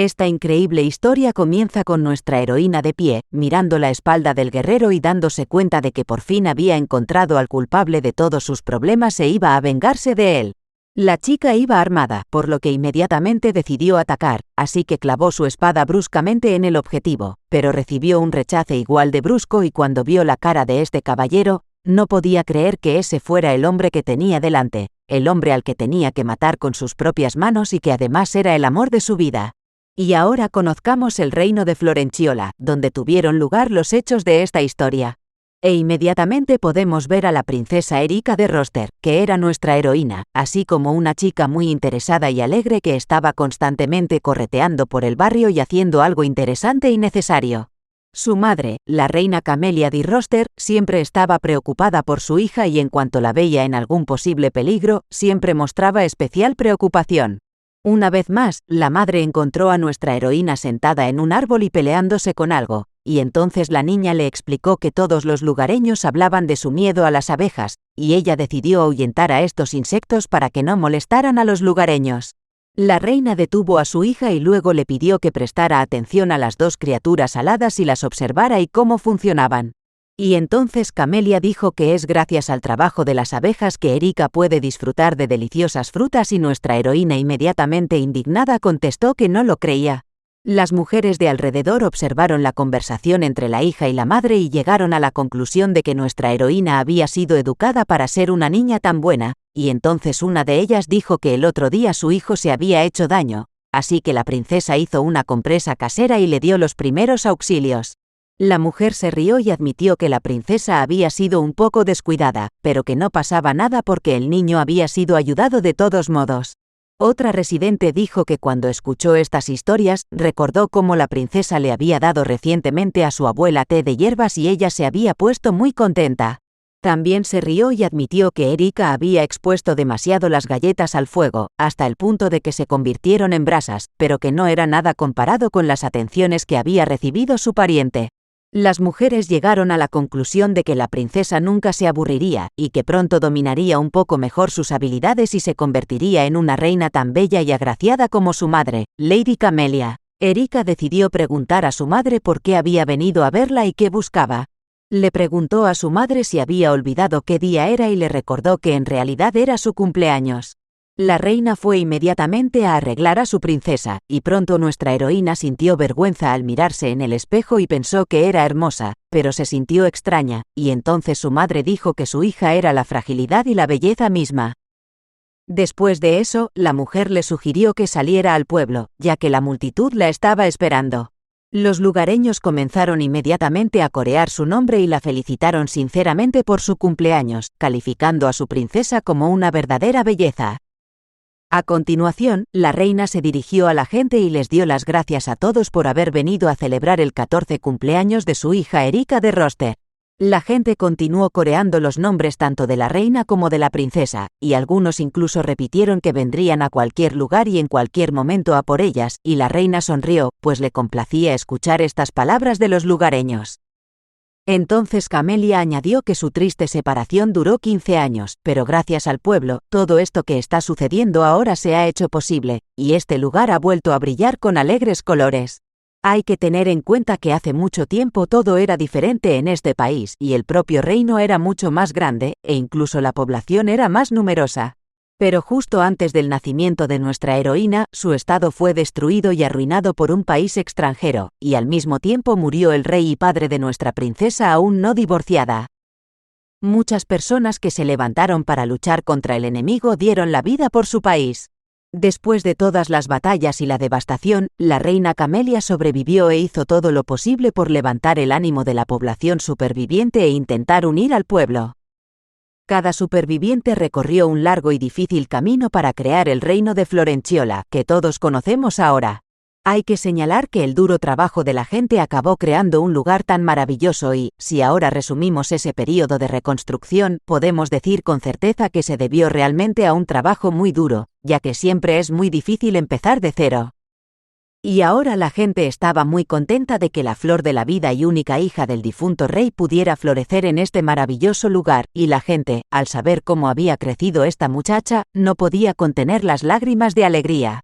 Esta increíble historia comienza con nuestra heroína de pie, mirando la espalda del guerrero y dándose cuenta de que por fin había encontrado al culpable de todos sus problemas e iba a vengarse de él. La chica iba armada, por lo que inmediatamente decidió atacar, así que clavó su espada bruscamente en el objetivo, pero recibió un rechazo igual de brusco y cuando vio la cara de este caballero, no podía creer que ese fuera el hombre que tenía delante, el hombre al que tenía que matar con sus propias manos y que además era el amor de su vida. Y ahora conozcamos el reino de Florenciola, donde tuvieron lugar los hechos de esta historia. E inmediatamente podemos ver a la princesa Erika de Roster, que era nuestra heroína, así como una chica muy interesada y alegre que estaba constantemente correteando por el barrio y haciendo algo interesante y necesario. Su madre, la reina Camelia de Roster, siempre estaba preocupada por su hija y en cuanto la veía en algún posible peligro, siempre mostraba especial preocupación. Una vez más, la madre encontró a nuestra heroína sentada en un árbol y peleándose con algo, y entonces la niña le explicó que todos los lugareños hablaban de su miedo a las abejas, y ella decidió ahuyentar a estos insectos para que no molestaran a los lugareños. La reina detuvo a su hija y luego le pidió que prestara atención a las dos criaturas aladas y las observara y cómo funcionaban. Y entonces Camelia dijo que es gracias al trabajo de las abejas que Erika puede disfrutar de deliciosas frutas y nuestra heroína inmediatamente indignada contestó que no lo creía. Las mujeres de alrededor observaron la conversación entre la hija y la madre y llegaron a la conclusión de que nuestra heroína había sido educada para ser una niña tan buena, y entonces una de ellas dijo que el otro día su hijo se había hecho daño, así que la princesa hizo una compresa casera y le dio los primeros auxilios. La mujer se rió y admitió que la princesa había sido un poco descuidada, pero que no pasaba nada porque el niño había sido ayudado de todos modos. Otra residente dijo que cuando escuchó estas historias, recordó cómo la princesa le había dado recientemente a su abuela té de hierbas y ella se había puesto muy contenta. También se rió y admitió que Erika había expuesto demasiado las galletas al fuego, hasta el punto de que se convirtieron en brasas, pero que no era nada comparado con las atenciones que había recibido su pariente. Las mujeres llegaron a la conclusión de que la princesa nunca se aburriría y que pronto dominaría un poco mejor sus habilidades y se convertiría en una reina tan bella y agraciada como su madre, Lady Camelia. Erika decidió preguntar a su madre por qué había venido a verla y qué buscaba. Le preguntó a su madre si había olvidado qué día era y le recordó que en realidad era su cumpleaños. La reina fue inmediatamente a arreglar a su princesa, y pronto nuestra heroína sintió vergüenza al mirarse en el espejo y pensó que era hermosa, pero se sintió extraña, y entonces su madre dijo que su hija era la fragilidad y la belleza misma. Después de eso, la mujer le sugirió que saliera al pueblo, ya que la multitud la estaba esperando. Los lugareños comenzaron inmediatamente a corear su nombre y la felicitaron sinceramente por su cumpleaños, calificando a su princesa como una verdadera belleza. A continuación, la reina se dirigió a la gente y les dio las gracias a todos por haber venido a celebrar el 14 cumpleaños de su hija Erika de Roster. La gente continuó coreando los nombres tanto de la reina como de la princesa, y algunos incluso repitieron que vendrían a cualquier lugar y en cualquier momento a por ellas, y la reina sonrió, pues le complacía escuchar estas palabras de los lugareños. Entonces Camelia añadió que su triste separación duró 15 años, pero gracias al pueblo, todo esto que está sucediendo ahora se ha hecho posible, y este lugar ha vuelto a brillar con alegres colores. Hay que tener en cuenta que hace mucho tiempo todo era diferente en este país, y el propio reino era mucho más grande, e incluso la población era más numerosa. Pero justo antes del nacimiento de nuestra heroína, su estado fue destruido y arruinado por un país extranjero, y al mismo tiempo murió el rey y padre de nuestra princesa aún no divorciada. Muchas personas que se levantaron para luchar contra el enemigo dieron la vida por su país. Después de todas las batallas y la devastación, la reina Camelia sobrevivió e hizo todo lo posible por levantar el ánimo de la población superviviente e intentar unir al pueblo. Cada superviviente recorrió un largo y difícil camino para crear el reino de Florenciola, que todos conocemos ahora. Hay que señalar que el duro trabajo de la gente acabó creando un lugar tan maravilloso y, si ahora resumimos ese período de reconstrucción, podemos decir con certeza que se debió realmente a un trabajo muy duro, ya que siempre es muy difícil empezar de cero. Y ahora la gente estaba muy contenta de que la flor de la vida y única hija del difunto rey pudiera florecer en este maravilloso lugar, y la gente, al saber cómo había crecido esta muchacha, no podía contener las lágrimas de alegría.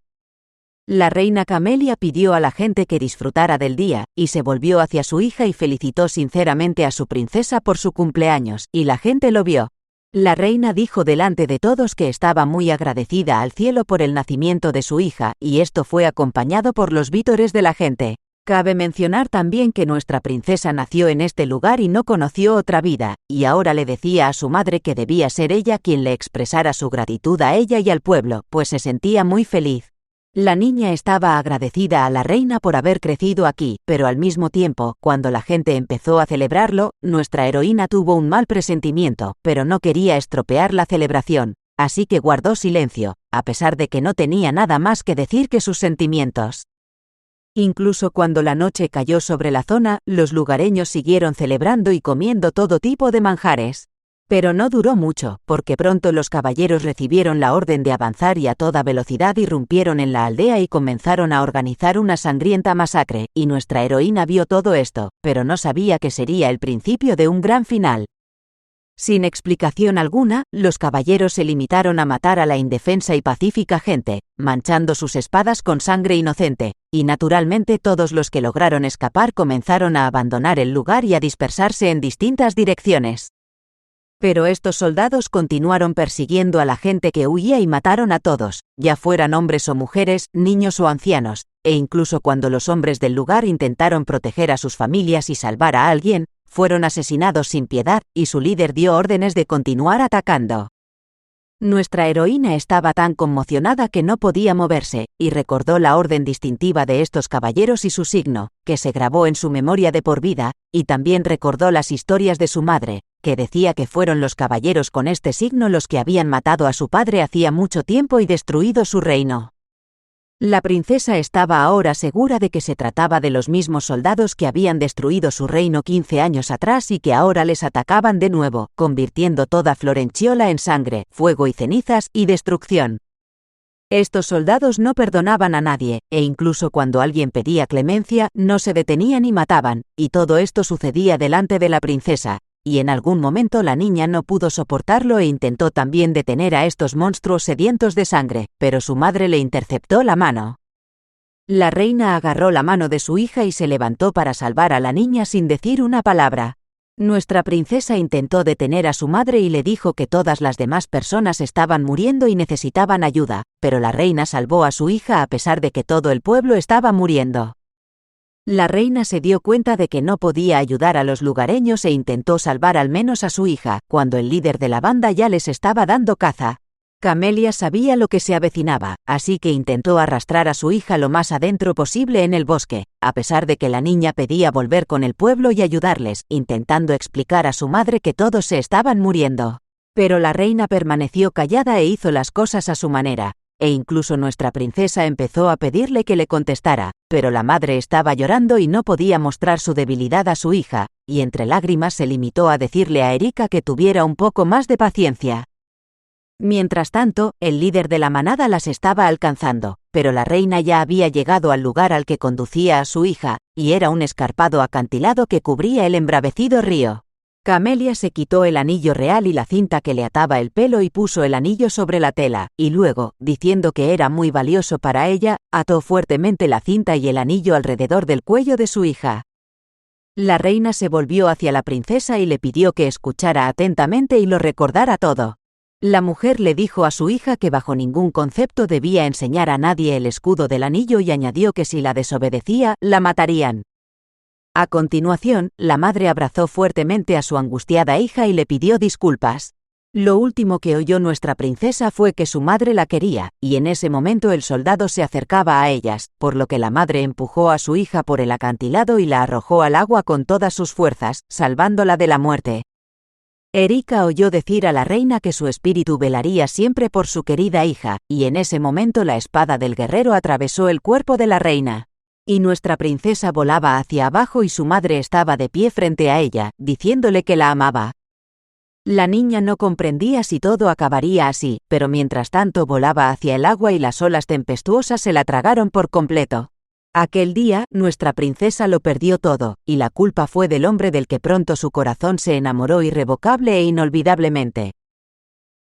La reina Camelia pidió a la gente que disfrutara del día, y se volvió hacia su hija y felicitó sinceramente a su princesa por su cumpleaños, y la gente lo vio. La reina dijo delante de todos que estaba muy agradecida al cielo por el nacimiento de su hija, y esto fue acompañado por los vítores de la gente. Cabe mencionar también que nuestra princesa nació en este lugar y no conoció otra vida, y ahora le decía a su madre que debía ser ella quien le expresara su gratitud a ella y al pueblo, pues se sentía muy feliz. La niña estaba agradecida a la reina por haber crecido aquí, pero al mismo tiempo, cuando la gente empezó a celebrarlo, nuestra heroína tuvo un mal presentimiento, pero no quería estropear la celebración, así que guardó silencio, a pesar de que no tenía nada más que decir que sus sentimientos. Incluso cuando la noche cayó sobre la zona, los lugareños siguieron celebrando y comiendo todo tipo de manjares. Pero no duró mucho, porque pronto los caballeros recibieron la orden de avanzar y a toda velocidad irrumpieron en la aldea y comenzaron a organizar una sangrienta masacre, y nuestra heroína vio todo esto, pero no sabía que sería el principio de un gran final. Sin explicación alguna, los caballeros se limitaron a matar a la indefensa y pacífica gente, manchando sus espadas con sangre inocente, y naturalmente todos los que lograron escapar comenzaron a abandonar el lugar y a dispersarse en distintas direcciones. Pero estos soldados continuaron persiguiendo a la gente que huía y mataron a todos, ya fueran hombres o mujeres, niños o ancianos, e incluso cuando los hombres del lugar intentaron proteger a sus familias y salvar a alguien, fueron asesinados sin piedad, y su líder dio órdenes de continuar atacando. Nuestra heroína estaba tan conmocionada que no podía moverse, y recordó la orden distintiva de estos caballeros y su signo, que se grabó en su memoria de por vida, y también recordó las historias de su madre, que decía que fueron los caballeros con este signo los que habían matado a su padre hacía mucho tiempo y destruido su reino. La princesa estaba ahora segura de que se trataba de los mismos soldados que habían destruido su reino 15 años atrás y que ahora les atacaban de nuevo, convirtiendo toda Florenciola en sangre, fuego y cenizas, y destrucción. Estos soldados no perdonaban a nadie, e incluso cuando alguien pedía clemencia, no se detenían y mataban, y todo esto sucedía delante de la princesa, y en algún momento la niña no pudo soportarlo e intentó también detener a estos monstruos sedientos de sangre, pero su madre le interceptó la mano. La reina agarró la mano de su hija y se levantó para salvar a la niña sin decir una palabra. Nuestra princesa intentó detener a su madre y le dijo que todas las demás personas estaban muriendo y necesitaban ayuda, pero la reina salvó a su hija a pesar de que todo el pueblo estaba muriendo. La reina se dio cuenta de que no podía ayudar a los lugareños e intentó salvar al menos a su hija, cuando el líder de la banda ya les estaba dando caza. Camelia sabía lo que se avecinaba, así que intentó arrastrar a su hija lo más adentro posible en el bosque, a pesar de que la niña pedía volver con el pueblo y ayudarles, intentando explicar a su madre que todos se estaban muriendo. Pero la reina permaneció callada e hizo las cosas a su manera. E incluso nuestra princesa empezó a pedirle que le contestara, pero la madre estaba llorando y no podía mostrar su debilidad a su hija, y entre lágrimas se limitó a decirle a Erika que tuviera un poco más de paciencia. Mientras tanto, el líder de la manada las estaba alcanzando, pero la reina ya había llegado al lugar al que conducía a su hija, y era un escarpado acantilado que cubría el embravecido río. Camelia se quitó el anillo real y la cinta que le ataba el pelo y puso el anillo sobre la tela, y luego, diciendo que era muy valioso para ella, ató fuertemente la cinta y el anillo alrededor del cuello de su hija. La reina se volvió hacia la princesa y le pidió que escuchara atentamente y lo recordara todo. La mujer le dijo a su hija que bajo ningún concepto debía enseñar a nadie el escudo del anillo y añadió que si la desobedecía, la matarían. A continuación, la madre abrazó fuertemente a su angustiada hija y le pidió disculpas. Lo último que oyó nuestra princesa fue que su madre la quería, y en ese momento el soldado se acercaba a ellas, por lo que la madre empujó a su hija por el acantilado y la arrojó al agua con todas sus fuerzas, salvándola de la muerte. Erika oyó decir a la reina que su espíritu velaría siempre por su querida hija, y en ese momento la espada del guerrero atravesó el cuerpo de la reina. Y nuestra princesa volaba hacia abajo y su madre estaba de pie frente a ella, diciéndole que la amaba. La niña no comprendía si todo acabaría así, pero mientras tanto volaba hacia el agua y las olas tempestuosas se la tragaron por completo. Aquel día, nuestra princesa lo perdió todo, y la culpa fue del hombre del que pronto su corazón se enamoró irrevocable e inolvidablemente.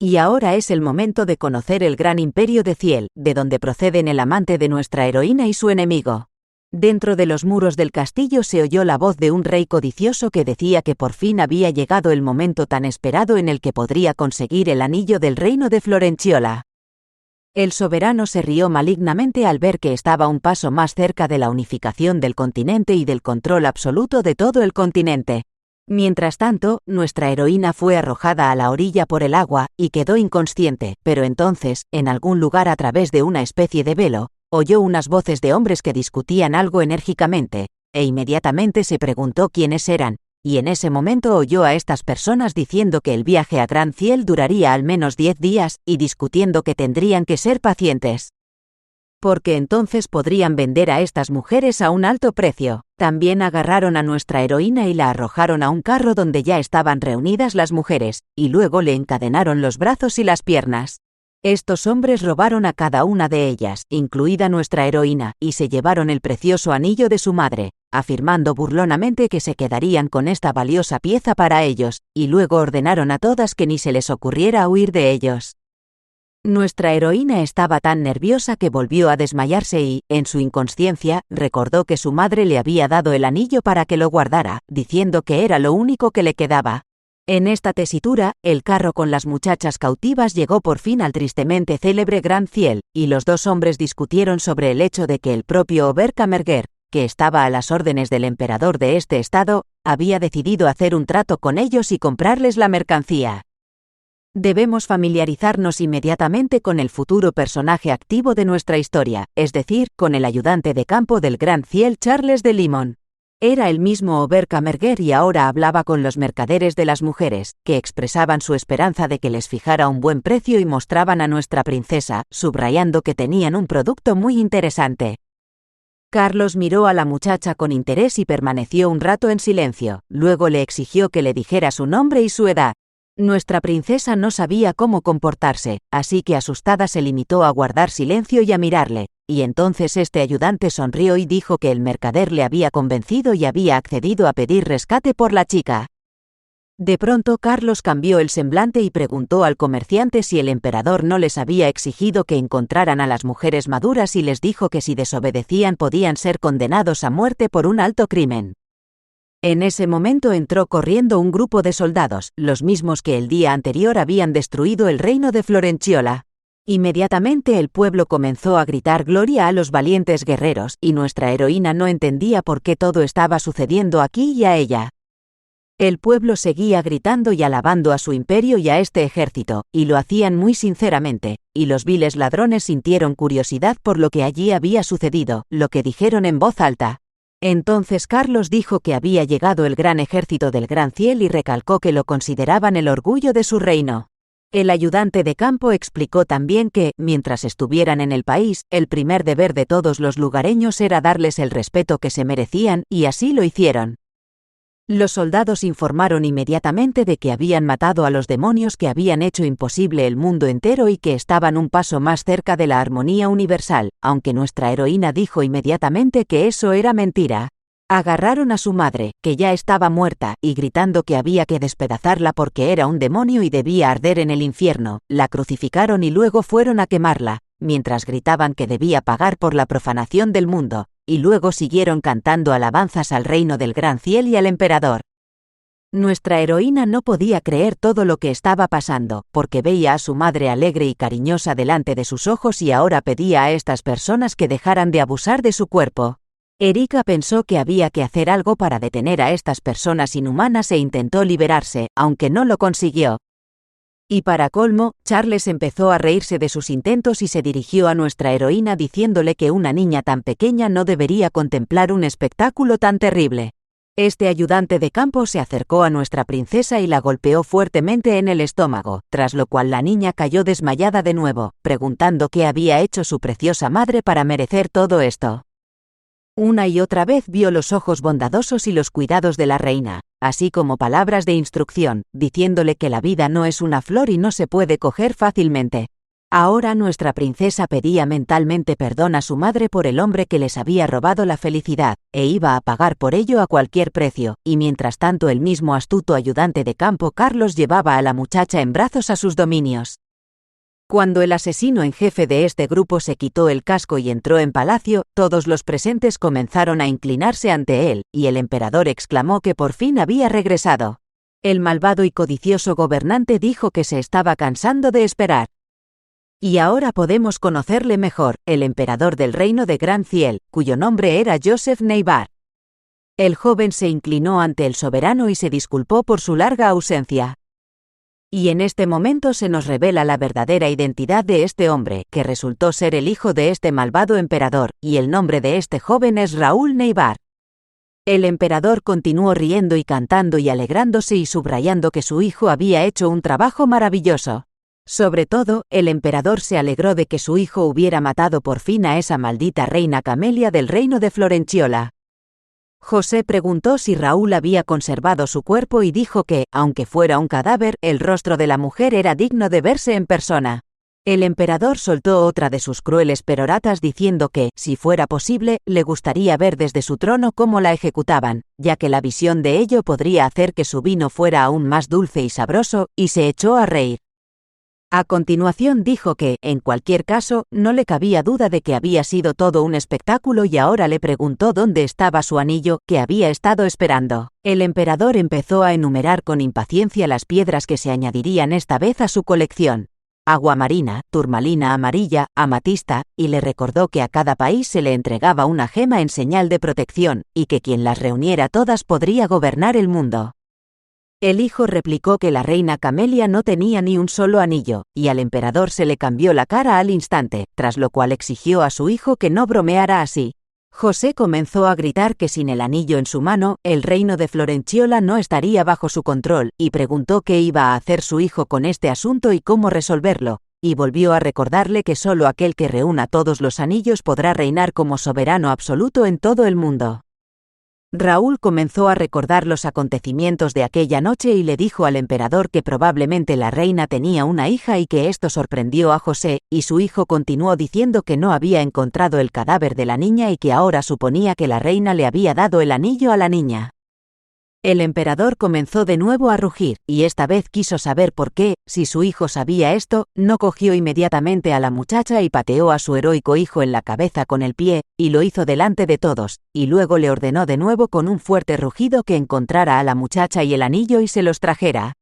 Y ahora es el momento de conocer el gran imperio de Ciel, de donde proceden el amante de nuestra heroína y su enemigo. Dentro de los muros del castillo se oyó la voz de un rey codicioso que decía que por fin había llegado el momento tan esperado en el que podría conseguir el anillo del reino de Florenciola. El soberano se rió malignamente al ver que estaba un paso más cerca de la unificación del continente y del control absoluto de todo el continente. Mientras tanto, nuestra heroína fue arrojada a la orilla por el agua y quedó inconsciente, pero entonces, en algún lugar a través de una especie de velo, oyó unas voces de hombres que discutían algo enérgicamente, e inmediatamente se preguntó quiénes eran, y en ese momento oyó a estas personas diciendo que el viaje a Gran Ciel duraría al menos 10 días, y discutiendo que tendrían que ser pacientes, porque entonces podrían vender a estas mujeres a un alto precio. También agarraron a nuestra heroína y la arrojaron a un carro donde ya estaban reunidas las mujeres, y luego le encadenaron los brazos y las piernas. Estos hombres robaron a cada una de ellas, incluida nuestra heroína, y se llevaron el precioso anillo de su madre, afirmando burlonamente que se quedarían con esta valiosa pieza para ellos, y luego ordenaron a todas que ni se les ocurriera huir de ellos. Nuestra heroína estaba tan nerviosa que volvió a desmayarse y, en su inconsciencia, recordó que su madre le había dado el anillo para que lo guardara, diciendo que era lo único que le quedaba. En esta tesitura, el carro con las muchachas cautivas llegó por fin al tristemente célebre Gran Ciel, y los dos hombres discutieron sobre el hecho de que el propio Oberkammergr, que estaba a las órdenes del emperador de este estado, había decidido hacer un trato con ellos y comprarles la mercancía. Debemos familiarizarnos inmediatamente con el futuro personaje activo de nuestra historia, es decir, con el ayudante de campo del Gran Ciel Charles de Limon. Era el mismo Oberkammergr y ahora hablaba con los mercaderes de las mujeres, que expresaban su esperanza de que les fijara un buen precio y mostraban a nuestra princesa, subrayando que tenían un producto muy interesante. Carlos miró a la muchacha con interés y permaneció un rato en silencio, luego le exigió que le dijera su nombre y su edad. Nuestra princesa no sabía cómo comportarse, así que asustada se limitó a guardar silencio y a mirarle, y entonces este ayudante sonrió y dijo que el mercader le había convencido y había accedido a pedir rescate por la chica. De pronto Carlos cambió el semblante y preguntó al comerciante si el emperador no les había exigido que encontraran a las mujeres maduras y les dijo que si desobedecían podían ser condenados a muerte por un alto crimen. En ese momento entró corriendo un grupo de soldados, los mismos que el día anterior habían destruido el reino de Florenciola. Inmediatamente el pueblo comenzó a gritar gloria a los valientes guerreros, y nuestra heroína no entendía por qué todo estaba sucediendo aquí y a ella. El pueblo seguía gritando y alabando a su imperio y a este ejército, y lo hacían muy sinceramente, y los viles ladrones sintieron curiosidad por lo que allí había sucedido, lo que dijeron en voz alta. Entonces Carlos dijo que había llegado el gran ejército del Gran Ciel y recalcó que lo consideraban el orgullo de su reino. El ayudante de campo explicó también que, mientras estuvieran en el país, el primer deber de todos los lugareños era darles el respeto que se merecían, y así lo hicieron. Los soldados informaron inmediatamente de que habían matado a los demonios que habían hecho imposible el mundo entero y que estaban un paso más cerca de la armonía universal, aunque nuestra heroína dijo inmediatamente que eso era mentira. Agarraron a su madre, que ya estaba muerta, y gritando que había que despedazarla porque era un demonio y debía arder en el infierno, la crucificaron y luego fueron a quemarla, mientras gritaban que debía pagar por la profanación del mundo, y luego siguieron cantando alabanzas al reino del Gran Ciel y al emperador. Nuestra heroína no podía creer todo lo que estaba pasando, porque veía a su madre alegre y cariñosa delante de sus ojos y ahora pedía a estas personas que dejaran de abusar de su cuerpo. Erika pensó que había que hacer algo para detener a estas personas inhumanas e intentó liberarse, aunque no lo consiguió. Y para colmo, Charles empezó a reírse de sus intentos y se dirigió a nuestra heroína diciéndole que una niña tan pequeña no debería contemplar un espectáculo tan terrible. Este ayudante de campo se acercó a nuestra princesa y la golpeó fuertemente en el estómago, tras lo cual la niña cayó desmayada de nuevo, preguntando qué había hecho su preciosa madre para merecer todo esto. Una y otra vez vio los ojos bondadosos y los cuidados de la reina, así como palabras de instrucción, diciéndole que la vida no es una flor y no se puede coger fácilmente. Ahora nuestra princesa pedía mentalmente perdón a su madre por el hombre que les había robado la felicidad, e iba a pagar por ello a cualquier precio, y mientras tanto el mismo astuto ayudante de campo Carlos llevaba a la muchacha en brazos a sus dominios. Cuando el asesino en jefe de este grupo se quitó el casco y entró en palacio, todos los presentes comenzaron a inclinarse ante él, y el emperador exclamó que por fin había regresado. El malvado y codicioso gobernante dijo que se estaba cansando de esperar. Y ahora podemos conocerle mejor, el emperador del reino de Gran Ciel, cuyo nombre era Joseph Neibar. El joven se inclinó ante el soberano y se disculpó por su larga ausencia. Y en este momento se nos revela la verdadera identidad de este hombre, que resultó ser el hijo de este malvado emperador, y el nombre de este joven es Raúl Neibar. El emperador continuó riendo y cantando y alegrándose y subrayando que su hijo había hecho un trabajo maravilloso. Sobre todo, el emperador se alegró de que su hijo hubiera matado por fin a esa maldita reina Camelia del reino de Florenciola. José preguntó si Raúl había conservado su cuerpo y dijo que, aunque fuera un cadáver, el rostro de la mujer era digno de verse en persona. El emperador soltó otra de sus crueles peroratas diciendo que, si fuera posible, le gustaría ver desde su trono cómo la ejecutaban, ya que la visión de ello podría hacer que su vino fuera aún más dulce y sabroso, y se echó a reír. A continuación dijo que, en cualquier caso, no le cabía duda de que había sido todo un espectáculo y ahora le preguntó dónde estaba su anillo, que había estado esperando. El emperador empezó a enumerar con impaciencia las piedras que se añadirían esta vez a su colección. Aguamarina, turmalina amarilla, amatista, y le recordó que a cada país se le entregaba una gema en señal de protección, y que quien las reuniera todas podría gobernar el mundo. El hijo replicó que la reina Camelia no tenía ni un solo anillo, y al emperador se le cambió la cara al instante, tras lo cual exigió a su hijo que no bromeara así. José comenzó a gritar que sin el anillo en su mano, el reino de Florenciola no estaría bajo su control, y preguntó qué iba a hacer su hijo con este asunto y cómo resolverlo, y volvió a recordarle que solo aquel que reúna todos los anillos podrá reinar como soberano absoluto en todo el mundo. Raúl comenzó a recordar los acontecimientos de aquella noche y le dijo al emperador que probablemente la reina tenía una hija y que esto sorprendió a José, y su hijo continuó diciendo que no había encontrado el cadáver de la niña y que ahora suponía que la reina le había dado el anillo a la niña. El emperador comenzó de nuevo a rugir, y esta vez quiso saber por qué, si su hijo sabía esto, no cogió inmediatamente a la muchacha y pateó a su heroico hijo en la cabeza con el pie, y lo hizo delante de todos, y luego le ordenó de nuevo con un fuerte rugido que encontrara a la muchacha y el anillo y se los trajera.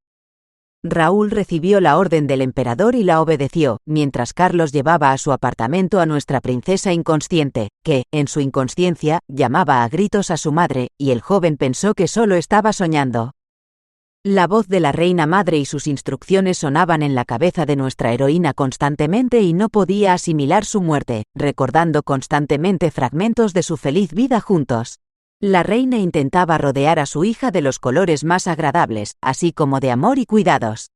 Raúl recibió la orden del emperador y la obedeció, mientras Carlos llevaba a su apartamento a nuestra princesa inconsciente, que, en su inconsciencia, llamaba a gritos a su madre, y el joven pensó que solo estaba soñando. La voz de la reina madre y sus instrucciones sonaban en la cabeza de nuestra heroína constantemente y no podía asimilar su muerte, recordando constantemente fragmentos de su feliz vida juntos. La reina intentaba rodear a su hija de los colores más agradables, así como de amor y cuidados.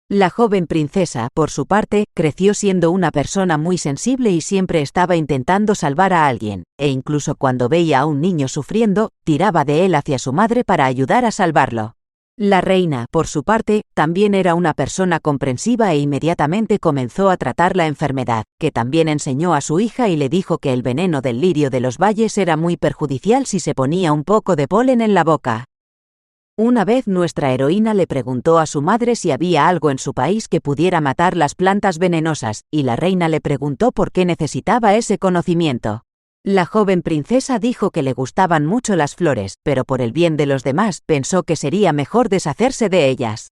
La joven princesa, por su parte, creció siendo una persona muy sensible y siempre estaba intentando salvar a alguien, e incluso cuando veía a un niño sufriendo, tiraba de él hacia su madre para ayudar a salvarlo. La reina, por su parte, también era una persona comprensiva e inmediatamente comenzó a tratar la enfermedad, que también enseñó a su hija y le dijo que el veneno del lirio de los valles era muy perjudicial si se ponía un poco de polen en la boca. Una vez nuestra heroína le preguntó a su madre si había algo en su país que pudiera matar las plantas venenosas, y la reina le preguntó por qué necesitaba ese conocimiento. La joven princesa dijo que le gustaban mucho las flores, pero por el bien de los demás pensó que sería mejor deshacerse de ellas.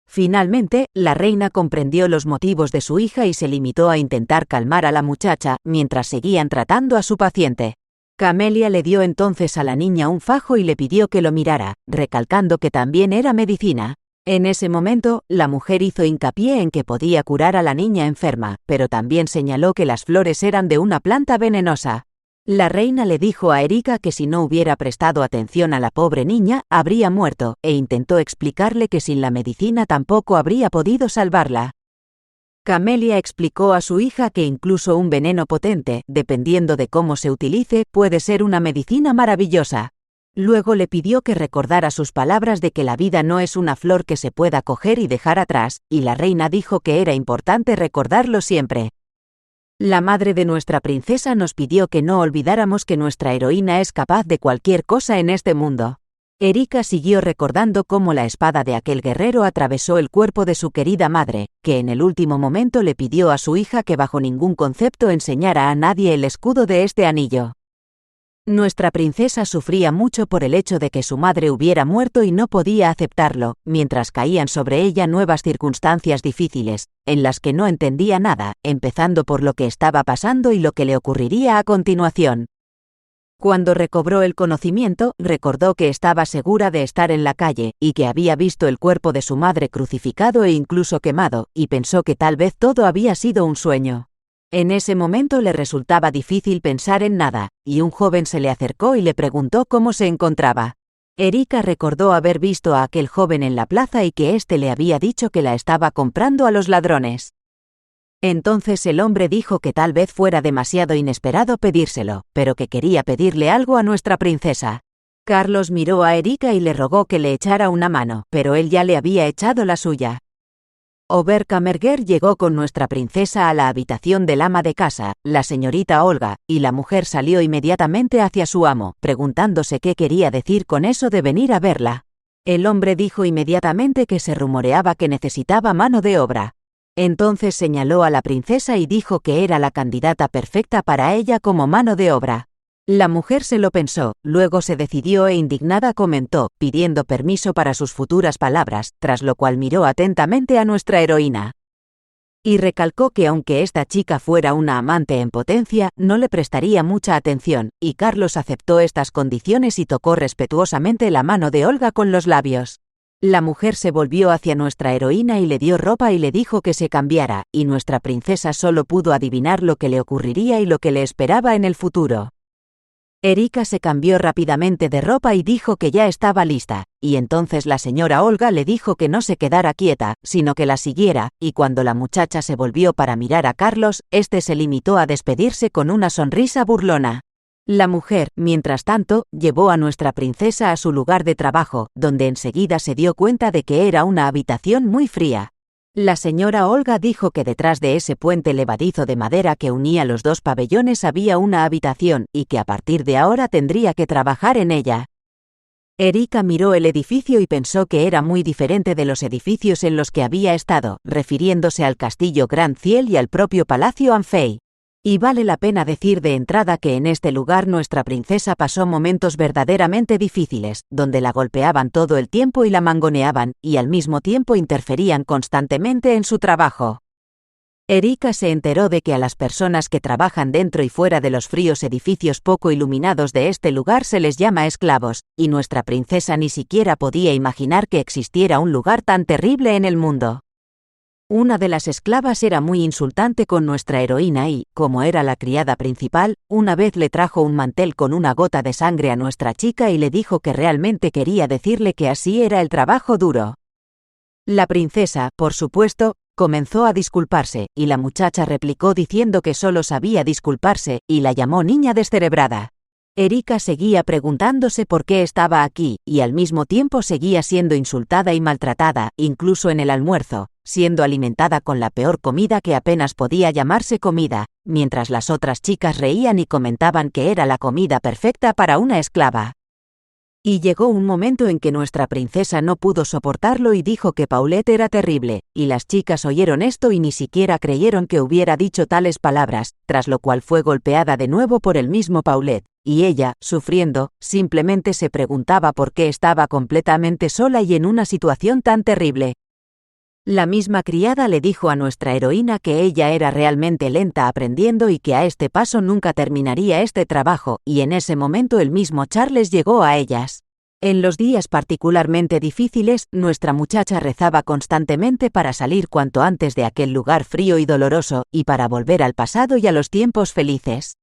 Finalmente, la reina comprendió los motivos de su hija y se limitó a intentar calmar a la muchacha, mientras seguían tratando a su paciente. Camelia le dio entonces a la niña un fajo y le pidió que lo mirara, recalcando que también era medicina. En ese momento, la mujer hizo hincapié en que podía curar a la niña enferma, pero también señaló que las flores eran de una planta venenosa. La reina le dijo a Erika que si no hubiera prestado atención a la pobre niña, habría muerto, e intentó explicarle que sin la medicina tampoco habría podido salvarla. Camelia explicó a su hija que incluso un veneno potente, dependiendo de cómo se utilice, puede ser una medicina maravillosa. Luego le pidió que recordara sus palabras de que la vida no es una flor que se pueda coger y dejar atrás, y la reina dijo que era importante recordarlo siempre. La madre de nuestra princesa nos pidió que no olvidáramos que nuestra heroína es capaz de cualquier cosa en este mundo. Erika siguió recordando cómo la espada de aquel guerrero atravesó el cuerpo de su querida madre, que en el último momento le pidió a su hija que bajo ningún concepto enseñara a nadie el escudo de este anillo. Nuestra princesa sufría mucho por el hecho de que su madre hubiera muerto y no podía aceptarlo, mientras caían sobre ella nuevas circunstancias difíciles, en las que no entendía nada, empezando por lo que estaba pasando y lo que le ocurriría a continuación. Cuando recobró el conocimiento, recordó que estaba segura de estar en la calle, y que había visto el cuerpo de su madre crucificado e incluso quemado, y pensó que tal vez todo había sido un sueño. En ese momento le resultaba difícil pensar en nada, y un joven se le acercó y le preguntó cómo se encontraba. Erika recordó haber visto a aquel joven en la plaza y que éste le había dicho que la estaba comprando a los ladrones. Entonces el hombre dijo que tal vez fuera demasiado inesperado pedírselo, pero que quería pedirle algo a nuestra princesa. Carlos miró a Erika y le rogó que le echara una mano, pero él ya le había echado la suya. Oberkammerger llegó con nuestra princesa a la habitación del ama de casa, la señorita Olga, y la mujer salió inmediatamente hacia su amo, preguntándose qué quería decir con eso de venir a verla. El hombre dijo inmediatamente que se rumoreaba que necesitaba mano de obra. Entonces señaló a la princesa y dijo que era la candidata perfecta para ella como mano de obra. La mujer se lo pensó, luego se decidió e indignada comentó, pidiendo permiso para sus futuras palabras, tras lo cual miró atentamente a nuestra heroína. Y recalcó que aunque esta chica fuera una amante en potencia, no le prestaría mucha atención, y Carlos aceptó estas condiciones y tocó respetuosamente la mano de Olga con los labios. La mujer se volvió hacia nuestra heroína y le dio ropa y le dijo que se cambiara, y nuestra princesa solo pudo adivinar lo que le ocurriría y lo que le esperaba en el futuro. Erika se cambió rápidamente de ropa y dijo que ya estaba lista, y entonces la señora Olga le dijo que no se quedara quieta, sino que la siguiera, y cuando la muchacha se volvió para mirar a Carlos, este se limitó a despedirse con una sonrisa burlona. La mujer, mientras tanto, llevó a nuestra princesa a su lugar de trabajo, donde enseguida se dio cuenta de que era una habitación muy fría. La señora Olga dijo que detrás de ese puente levadizo de madera que unía los dos pabellones había una habitación, y que a partir de ahora tendría que trabajar en ella. Erika miró el edificio y pensó que era muy diferente de los edificios en los que había estado, refiriéndose al castillo Grand Ciel y al propio palacio Anfei. Y vale la pena decir de entrada que en este lugar nuestra princesa pasó momentos verdaderamente difíciles, donde la golpeaban todo el tiempo y la mangoneaban, y al mismo tiempo interferían constantemente en su trabajo. Erika se enteró de que a las personas que trabajan dentro y fuera de los fríos edificios poco iluminados de este lugar se les llama esclavos, y nuestra princesa ni siquiera podía imaginar que existiera un lugar tan terrible en el mundo. Una de las esclavas era muy insultante con nuestra heroína y, como era la criada principal, una vez le trajo un mantel con una gota de sangre a nuestra chica y le dijo que realmente quería decirle que así era el trabajo duro. La princesa, por supuesto, comenzó a disculparse, y la muchacha replicó diciendo que solo sabía disculparse, y la llamó niña descerebrada. Erika seguía preguntándose por qué estaba aquí, y al mismo tiempo seguía siendo insultada y maltratada, incluso en el almuerzo, siendo alimentada con la peor comida que apenas podía llamarse comida, mientras las otras chicas reían y comentaban que era la comida perfecta para una esclava. Y llegó un momento en que nuestra princesa no pudo soportarlo y dijo que Paulette era terrible, y las chicas oyeron esto y ni siquiera creyeron que hubiera dicho tales palabras, tras lo cual fue golpeada de nuevo por el mismo Paulette, y ella, sufriendo, simplemente se preguntaba por qué estaba completamente sola y en una situación tan terrible. La misma criada le dijo a nuestra heroína que ella era realmente lenta aprendiendo y que a este paso nunca terminaría este trabajo, y en ese momento el mismo Charles llegó a ellas. En los días particularmente difíciles, nuestra muchacha rezaba constantemente para salir cuanto antes de aquel lugar frío y doloroso, y para volver al pasado y a los tiempos felices.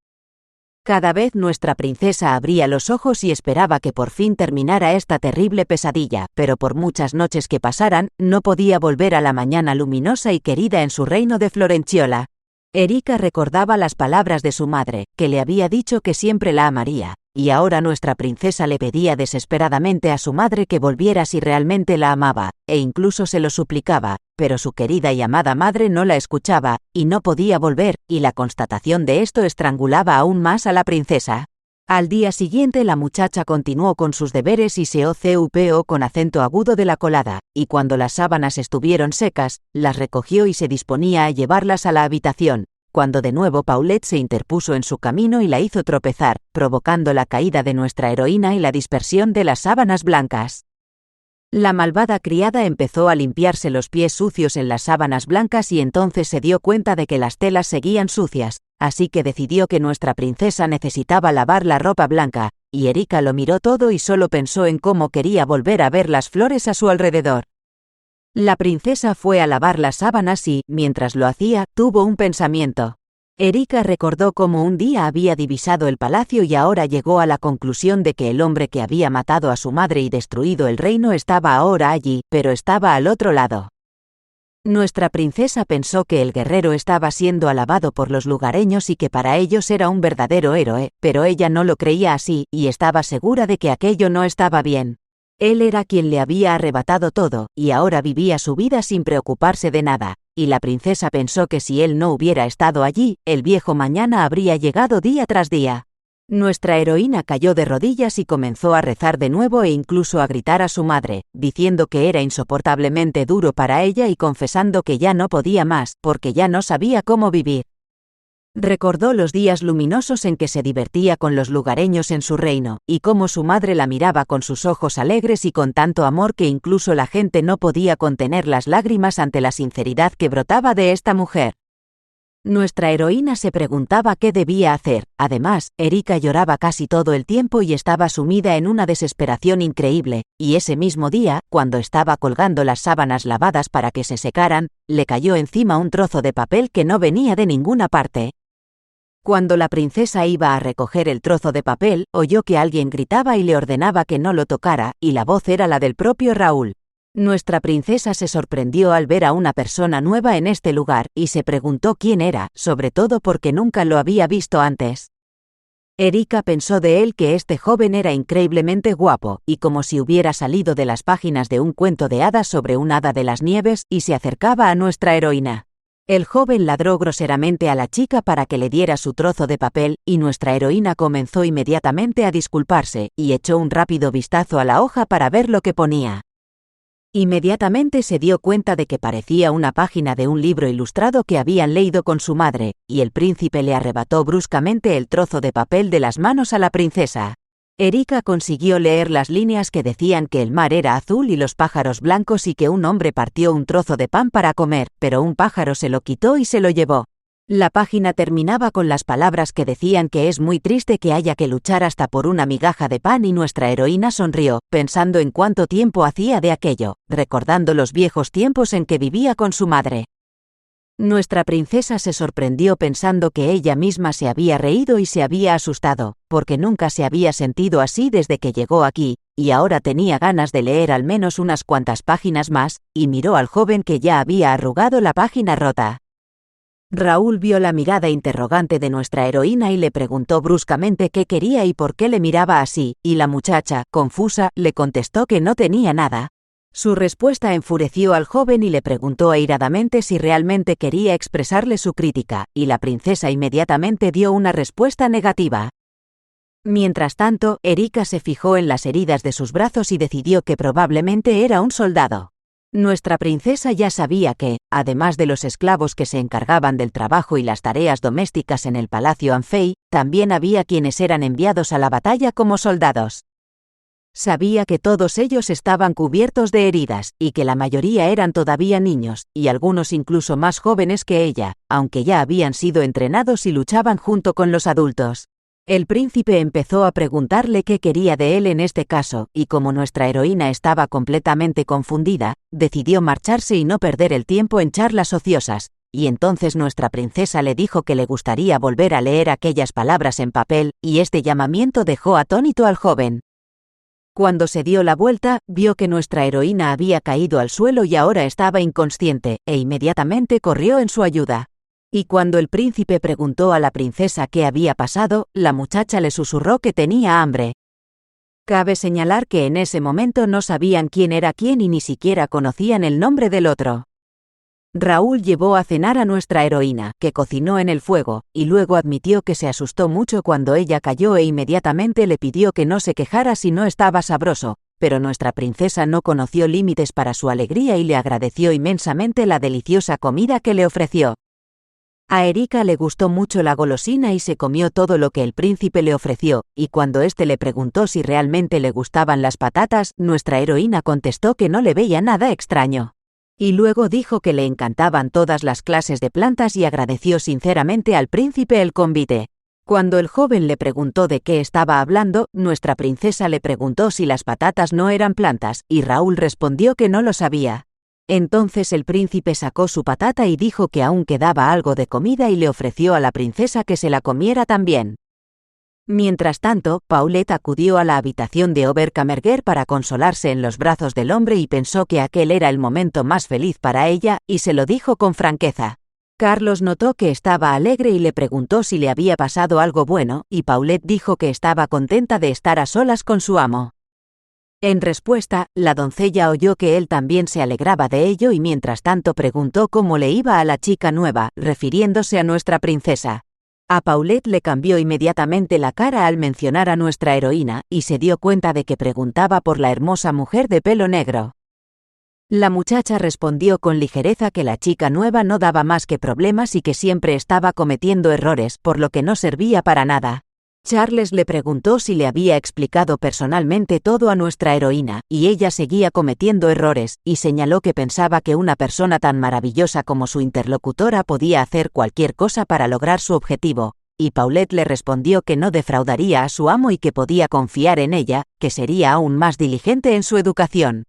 Cada vez nuestra princesa abría los ojos y esperaba que por fin terminara esta terrible pesadilla, pero por muchas noches que pasaran, no podía volver a la mañana luminosa y querida en su reino de Florenciola. Erika recordaba las palabras de su madre, que le había dicho que siempre la amaría, y ahora nuestra princesa le pedía desesperadamente a su madre que volviera si realmente la amaba, e incluso se lo suplicaba, pero su querida y amada madre no la escuchaba, y no podía volver, y la constatación de esto estrangulaba aún más a la princesa. Al día siguiente la muchacha continuó con sus deberes y se ocupó con acento agudo de la colada, y cuando las sábanas estuvieron secas, las recogió y se disponía a llevarlas a la habitación, cuando de nuevo Paulette se interpuso en su camino y la hizo tropezar, provocando la caída de nuestra heroína y la dispersión de las sábanas blancas. La malvada criada empezó a limpiarse los pies sucios en las sábanas blancas y entonces se dio cuenta de que las telas seguían sucias, así que decidió que nuestra princesa necesitaba lavar la ropa blanca, y Erika lo miró todo y solo pensó en cómo quería volver a ver las flores a su alrededor. La princesa fue a lavar las sábanas y, mientras lo hacía, tuvo un pensamiento. Erika recordó cómo un día había divisado el palacio y ahora llegó a la conclusión de que el hombre que había matado a su madre y destruido el reino estaba ahora allí, pero estaba al otro lado. Nuestra princesa pensó que el guerrero estaba siendo alabado por los lugareños y que para ellos era un verdadero héroe, pero ella no lo creía así, y estaba segura de que aquello no estaba bien. Él era quien le había arrebatado todo, y ahora vivía su vida sin preocuparse de nada, y la princesa pensó que si él no hubiera estado allí, el viejo mañana habría llegado día tras día. Nuestra heroína cayó de rodillas y comenzó a rezar de nuevo e incluso a gritar a su madre, diciendo que era insoportablemente duro para ella y confesando que ya no podía más, porque ya no sabía cómo vivir. Recordó los días luminosos en que se divertía con los lugareños en su reino, y cómo su madre la miraba con sus ojos alegres y con tanto amor que incluso la gente no podía contener las lágrimas ante la sinceridad que brotaba de esta mujer. Nuestra heroína se preguntaba qué debía hacer. Además, Erika lloraba casi todo el tiempo y estaba sumida en una desesperación increíble, y ese mismo día, cuando estaba colgando las sábanas lavadas para que se secaran, le cayó encima un trozo de papel que no venía de ninguna parte. Cuando la princesa iba a recoger el trozo de papel, oyó que alguien gritaba y le ordenaba que no lo tocara, y la voz era la del propio Raúl. Nuestra princesa se sorprendió al ver a una persona nueva en este lugar, y se preguntó quién era, sobre todo porque nunca lo había visto antes. Erika pensó de él que este joven era increíblemente guapo, y como si hubiera salido de las páginas de un cuento de hadas sobre un hada de las nieves, y se acercaba a nuestra heroína. El joven ladró groseramente a la chica para que le diera su trozo de papel, y nuestra heroína comenzó inmediatamente a disculparse, y echó un rápido vistazo a la hoja para ver lo que ponía. Inmediatamente se dio cuenta de que parecía una página de un libro ilustrado que habían leído con su madre, y el príncipe le arrebató bruscamente el trozo de papel de las manos a la princesa. Erika consiguió leer las líneas que decían que el mar era azul y los pájaros blancos y que un hombre partió un trozo de pan para comer, pero un pájaro se lo quitó y se lo llevó. La página terminaba con las palabras que decían que es muy triste que haya que luchar hasta por una migaja de pan y nuestra heroína sonrió, pensando en cuánto tiempo hacía de aquello, recordando los viejos tiempos en que vivía con su madre. Nuestra princesa se sorprendió pensando que ella misma se había reído y se había asustado, porque nunca se había sentido así desde que llegó aquí, y ahora tenía ganas de leer al menos unas cuantas páginas más, y miró al joven que ya había arrugado la página rota. Raúl vio la mirada interrogante de nuestra heroína y le preguntó bruscamente qué quería y por qué le miraba así, y la muchacha, confusa, le contestó que no tenía nada. Su respuesta enfureció al joven y le preguntó airadamente si realmente quería expresarle su crítica, y la princesa inmediatamente dio una respuesta negativa. Mientras tanto, Erika se fijó en las heridas de sus brazos y decidió que probablemente era un soldado. Nuestra princesa ya sabía que, además de los esclavos que se encargaban del trabajo y las tareas domésticas en el palacio Anfei, también había quienes eran enviados a la batalla como soldados. Sabía que todos ellos estaban cubiertos de heridas, y que la mayoría eran todavía niños, y algunos incluso más jóvenes que ella, aunque ya habían sido entrenados y luchaban junto con los adultos. El príncipe empezó a preguntarle qué quería de él en este caso, y como nuestra heroína estaba completamente confundida, decidió marcharse y no perder el tiempo en charlas ociosas, y entonces nuestra princesa le dijo que le gustaría volver a leer aquellas palabras en papel, y este llamamiento dejó atónito al joven. Cuando se dio la vuelta, vio que nuestra heroína había caído al suelo y ahora estaba inconsciente, e inmediatamente corrió en su ayuda. Y cuando el príncipe preguntó a la princesa qué había pasado, la muchacha le susurró que tenía hambre. Cabe señalar que en ese momento no sabían quién era quién y ni siquiera conocían el nombre del otro. Raúl llevó a cenar a nuestra heroína, que cocinó en el fuego, y luego admitió que se asustó mucho cuando ella cayó e inmediatamente le pidió que no se quejara si no estaba sabroso, pero nuestra princesa no conoció límites para su alegría y le agradeció inmensamente la deliciosa comida que le ofreció. A Erika le gustó mucho la golosina y se comió todo lo que el príncipe le ofreció, y cuando éste le preguntó si realmente le gustaban las patatas, nuestra heroína contestó que no le veía nada extraño. Y luego dijo que le encantaban todas las clases de plantas y agradeció sinceramente al príncipe el convite. Cuando el joven le preguntó de qué estaba hablando, nuestra princesa le preguntó si las patatas no eran plantas, y Raúl respondió que no lo sabía. Entonces el príncipe sacó su patata y dijo que aún quedaba algo de comida y le ofreció a la princesa que se la comiera también. Mientras tanto, Paulette acudió a la habitación de Oberkammergärr para consolarse en los brazos del hombre y pensó que aquel era el momento más feliz para ella, y se lo dijo con franqueza. Carlos notó que estaba alegre y le preguntó si le había pasado algo bueno, y Paulette dijo que estaba contenta de estar a solas con su amo. En respuesta, la doncella oyó que él también se alegraba de ello y mientras tanto preguntó cómo le iba a la chica nueva, refiriéndose a nuestra princesa. A Paulette le cambió inmediatamente la cara al mencionar a nuestra heroína, y se dio cuenta de que preguntaba por la hermosa mujer de pelo negro. La muchacha respondió con ligereza que la chica nueva no daba más que problemas y que siempre estaba cometiendo errores, por lo que no servía para nada. Charles le preguntó si le había explicado personalmente todo a nuestra heroína, y ella seguía cometiendo errores, y señaló que pensaba que una persona tan maravillosa como su interlocutora podía hacer cualquier cosa para lograr su objetivo, y Paulette le respondió que no defraudaría a su amo y que podía confiar en ella, que sería aún más diligente en su educación.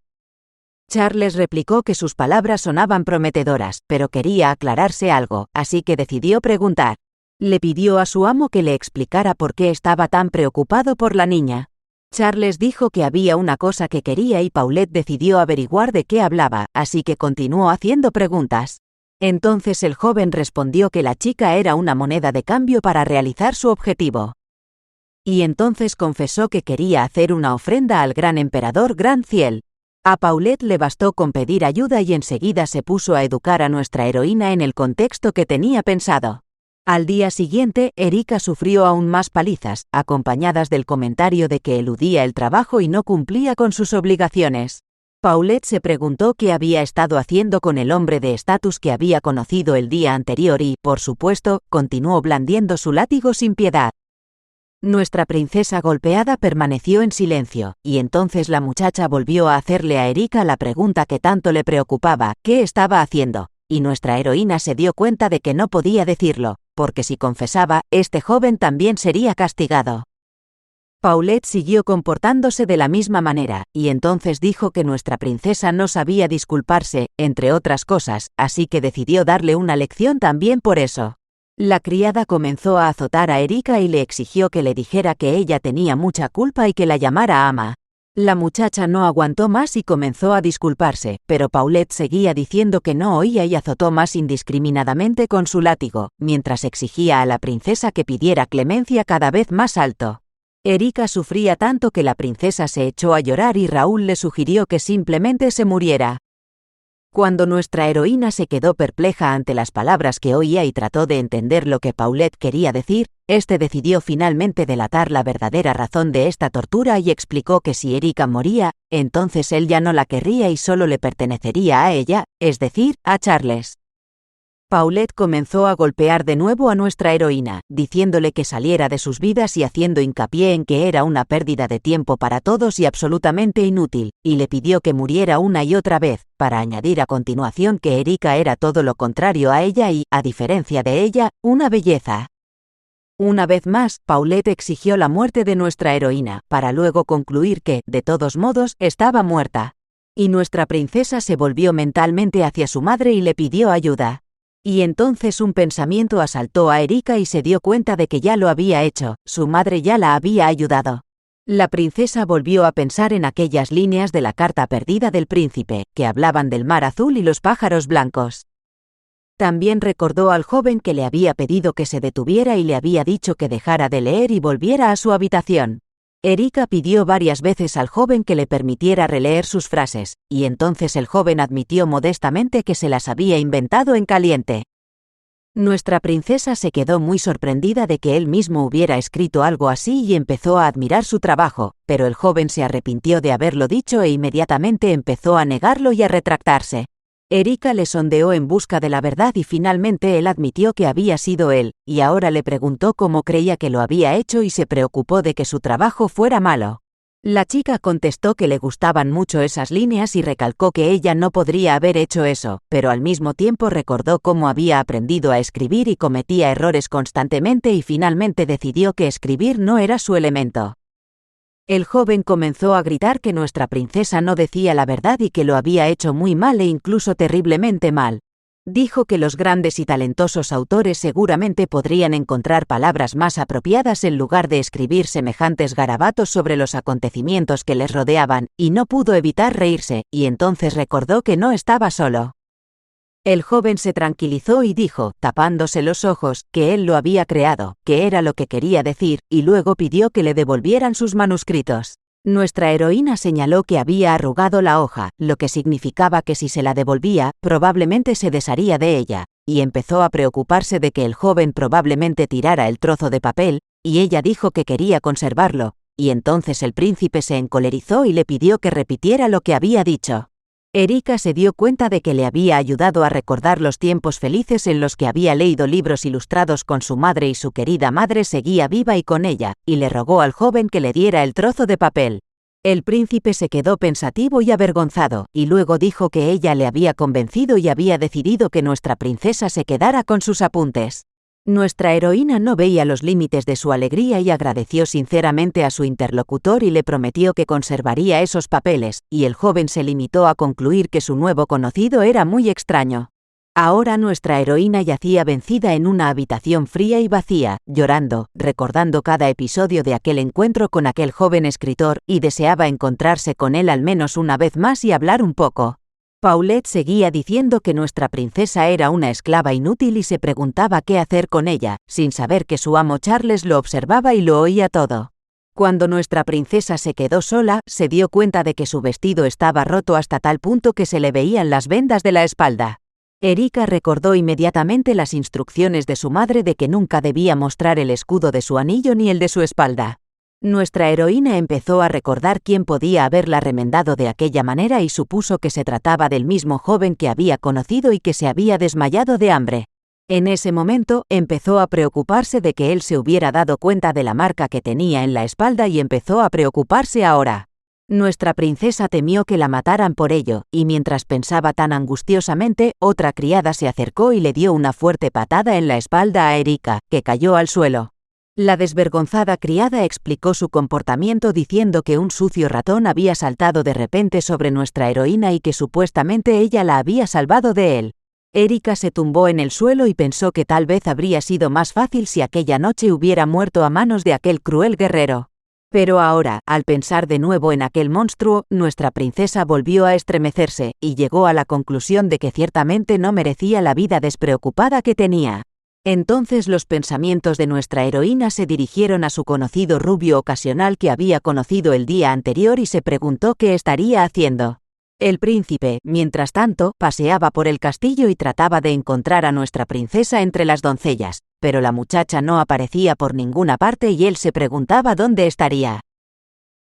Charles replicó que sus palabras sonaban prometedoras, pero quería aclararse algo, así que decidió preguntar. Le pidió a su amo que le explicara por qué estaba tan preocupado por la niña. Charles dijo que había una cosa que quería y Paulette decidió averiguar de qué hablaba, así que continuó haciendo preguntas. Entonces el joven respondió que la chica era una moneda de cambio para realizar su objetivo. Y entonces confesó que quería hacer una ofrenda al gran emperador Grand Ciel. A Paulette le bastó con pedir ayuda y enseguida se puso a educar a nuestra heroína en el contexto que tenía pensado. Al día siguiente, Erika sufrió aún más palizas, acompañadas del comentario de que eludía el trabajo y no cumplía con sus obligaciones. Paulette se preguntó qué había estado haciendo con el hombre de estatus que había conocido el día anterior y, por supuesto, continuó blandiendo su látigo sin piedad. Nuestra princesa golpeada permaneció en silencio, y entonces la muchacha volvió a hacerle a Erika la pregunta que tanto le preocupaba, ¿qué estaba haciendo? Y nuestra heroína se dio cuenta de que no podía decirlo, porque si confesaba, este joven también sería castigado. Paulette siguió comportándose de la misma manera, y entonces dijo que nuestra princesa no sabía disculparse, entre otras cosas, así que decidió darle una lección también por eso. La criada comenzó a azotar a Erika y le exigió que le dijera que ella tenía mucha culpa y que la llamara ama. La muchacha no aguantó más y comenzó a disculparse, pero Paulette seguía diciendo que no oía y azotó más indiscriminadamente con su látigo, mientras exigía a la princesa que pidiera clemencia cada vez más alto. Erika sufría tanto que la princesa se echó a llorar y Raúl le sugirió que simplemente se muriera. Cuando nuestra heroína se quedó perpleja ante las palabras que oía y trató de entender lo que Paulette quería decir, este decidió finalmente delatar la verdadera razón de esta tortura y explicó que si Erika moría, entonces él ya no la querría y solo le pertenecería a ella, es decir, a Charles. Paulette comenzó a golpear de nuevo a nuestra heroína, diciéndole que saliera de sus vidas y haciendo hincapié en que era una pérdida de tiempo para todos y absolutamente inútil, y le pidió que muriera una y otra vez, para añadir a continuación que Erika era todo lo contrario a ella y, a diferencia de ella, una belleza. Una vez más, Paulette exigió la muerte de nuestra heroína, para luego concluir que, de todos modos, estaba muerta. Y nuestra princesa se volvió mentalmente hacia su madre y le pidió ayuda. Y entonces un pensamiento asaltó a Erika y se dio cuenta de que ya lo había hecho, su madre ya la había ayudado. La princesa volvió a pensar en aquellas líneas de la carta perdida del príncipe, que hablaban del mar azul y los pájaros blancos. También recordó al joven que le había pedido que se detuviera y le había dicho que dejara de leer y volviera a su habitación. Erika pidió varias veces al joven que le permitiera releer sus frases, y entonces el joven admitió modestamente que se las había inventado en caliente. Nuestra princesa se quedó muy sorprendida de que él mismo hubiera escrito algo así y empezó a admirar su trabajo, pero el joven se arrepintió de haberlo dicho e inmediatamente empezó a negarlo y a retractarse. Erika le sondeó en busca de la verdad y finalmente él admitió que había sido él, y ahora le preguntó cómo creía que lo había hecho y se preocupó de que su trabajo fuera malo. La chica contestó que le gustaban mucho esas líneas y recalcó que ella no podría haber hecho eso, pero al mismo tiempo recordó cómo había aprendido a escribir y cometía errores constantemente y finalmente decidió que escribir no era su elemento. El joven comenzó a gritar que nuestra princesa no decía la verdad y que lo había hecho muy mal e incluso terriblemente mal. Dijo que los grandes y talentosos autores seguramente podrían encontrar palabras más apropiadas en lugar de escribir semejantes garabatos sobre los acontecimientos que les rodeaban, y no pudo evitar reírse, y entonces recordó que no estaba solo. El joven se tranquilizó y dijo, tapándose los ojos, que él lo había creado, que era lo que quería decir, y luego pidió que le devolvieran sus manuscritos. Nuestra heroína señaló que había arrugado la hoja, lo que significaba que si se la devolvía, probablemente se desharía de ella, y empezó a preocuparse de que el joven probablemente tirara el trozo de papel, y ella dijo que quería conservarlo, y entonces el príncipe se encolerizó y le pidió que repitiera lo que había dicho. Erika se dio cuenta de que le había ayudado a recordar los tiempos felices en los que había leído libros ilustrados con su madre y su querida madre seguía viva y con ella, y le rogó al joven que le diera el trozo de papel. El príncipe se quedó pensativo y avergonzado, y luego dijo que ella le había convencido y había decidido que nuestra princesa se quedara con sus apuntes. Nuestra heroína no veía los límites de su alegría y agradeció sinceramente a su interlocutor y le prometió que conservaría esos papeles, y el joven se limitó a concluir que su nuevo conocido era muy extraño. Ahora nuestra heroína yacía vencida en una habitación fría y vacía, llorando, recordando cada episodio de aquel encuentro con aquel joven escritor, y deseaba encontrarse con él al menos una vez más y hablar un poco. Paulette seguía diciendo que nuestra princesa era una esclava inútil y se preguntaba qué hacer con ella, sin saber que su amo Charles lo observaba y lo oía todo. Cuando nuestra princesa se quedó sola, se dio cuenta de que su vestido estaba roto hasta tal punto que se le veían las vendas de la espalda. Erika recordó inmediatamente las instrucciones de su madre de que nunca debía mostrar el escudo de su anillo ni el de su espalda. Nuestra heroína empezó a recordar quién podía haberla remendado de aquella manera y supuso que se trataba del mismo joven que había conocido y que se había desmayado de hambre. En ese momento, empezó a preocuparse de que él se hubiera dado cuenta de la marca que tenía en la espalda y empezó a preocuparse ahora. Nuestra princesa temió que la mataran por ello, y mientras pensaba tan angustiosamente, otra criada se acercó y le dio una fuerte patada en la espalda a Erika, que cayó al suelo. La desvergonzada criada explicó su comportamiento diciendo que un sucio ratón había saltado de repente sobre nuestra heroína y que supuestamente ella la había salvado de él. Erika se tumbó en el suelo y pensó que tal vez habría sido más fácil si aquella noche hubiera muerto a manos de aquel cruel guerrero. Pero ahora, al pensar de nuevo en aquel monstruo, nuestra princesa volvió a estremecerse, y llegó a la conclusión de que ciertamente no merecía la vida despreocupada que tenía. Entonces los pensamientos de nuestra heroína se dirigieron a su conocido rubio ocasional que había conocido el día anterior y se preguntó qué estaría haciendo. El príncipe, mientras tanto, paseaba por el castillo y trataba de encontrar a nuestra princesa entre las doncellas, pero la muchacha no aparecía por ninguna parte y él se preguntaba dónde estaría.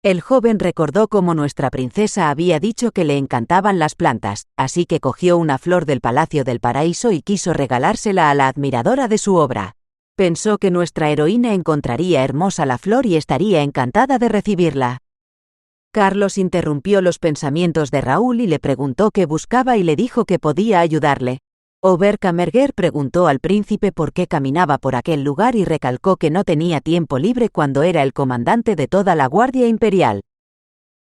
El joven recordó cómo nuestra princesa había dicho que le encantaban las plantas, así que cogió una flor del Palacio del Paraíso y quiso regalársela a la admiradora de su obra. Pensó que nuestra heroína encontraría hermosa la flor y estaría encantada de recibirla. Carlos interrumpió los pensamientos de Raúl y le preguntó qué buscaba y le dijo que podía ayudarle. Oberkamerger preguntó al príncipe por qué caminaba por aquel lugar y recalcó que no tenía tiempo libre cuando era el comandante de toda la Guardia Imperial.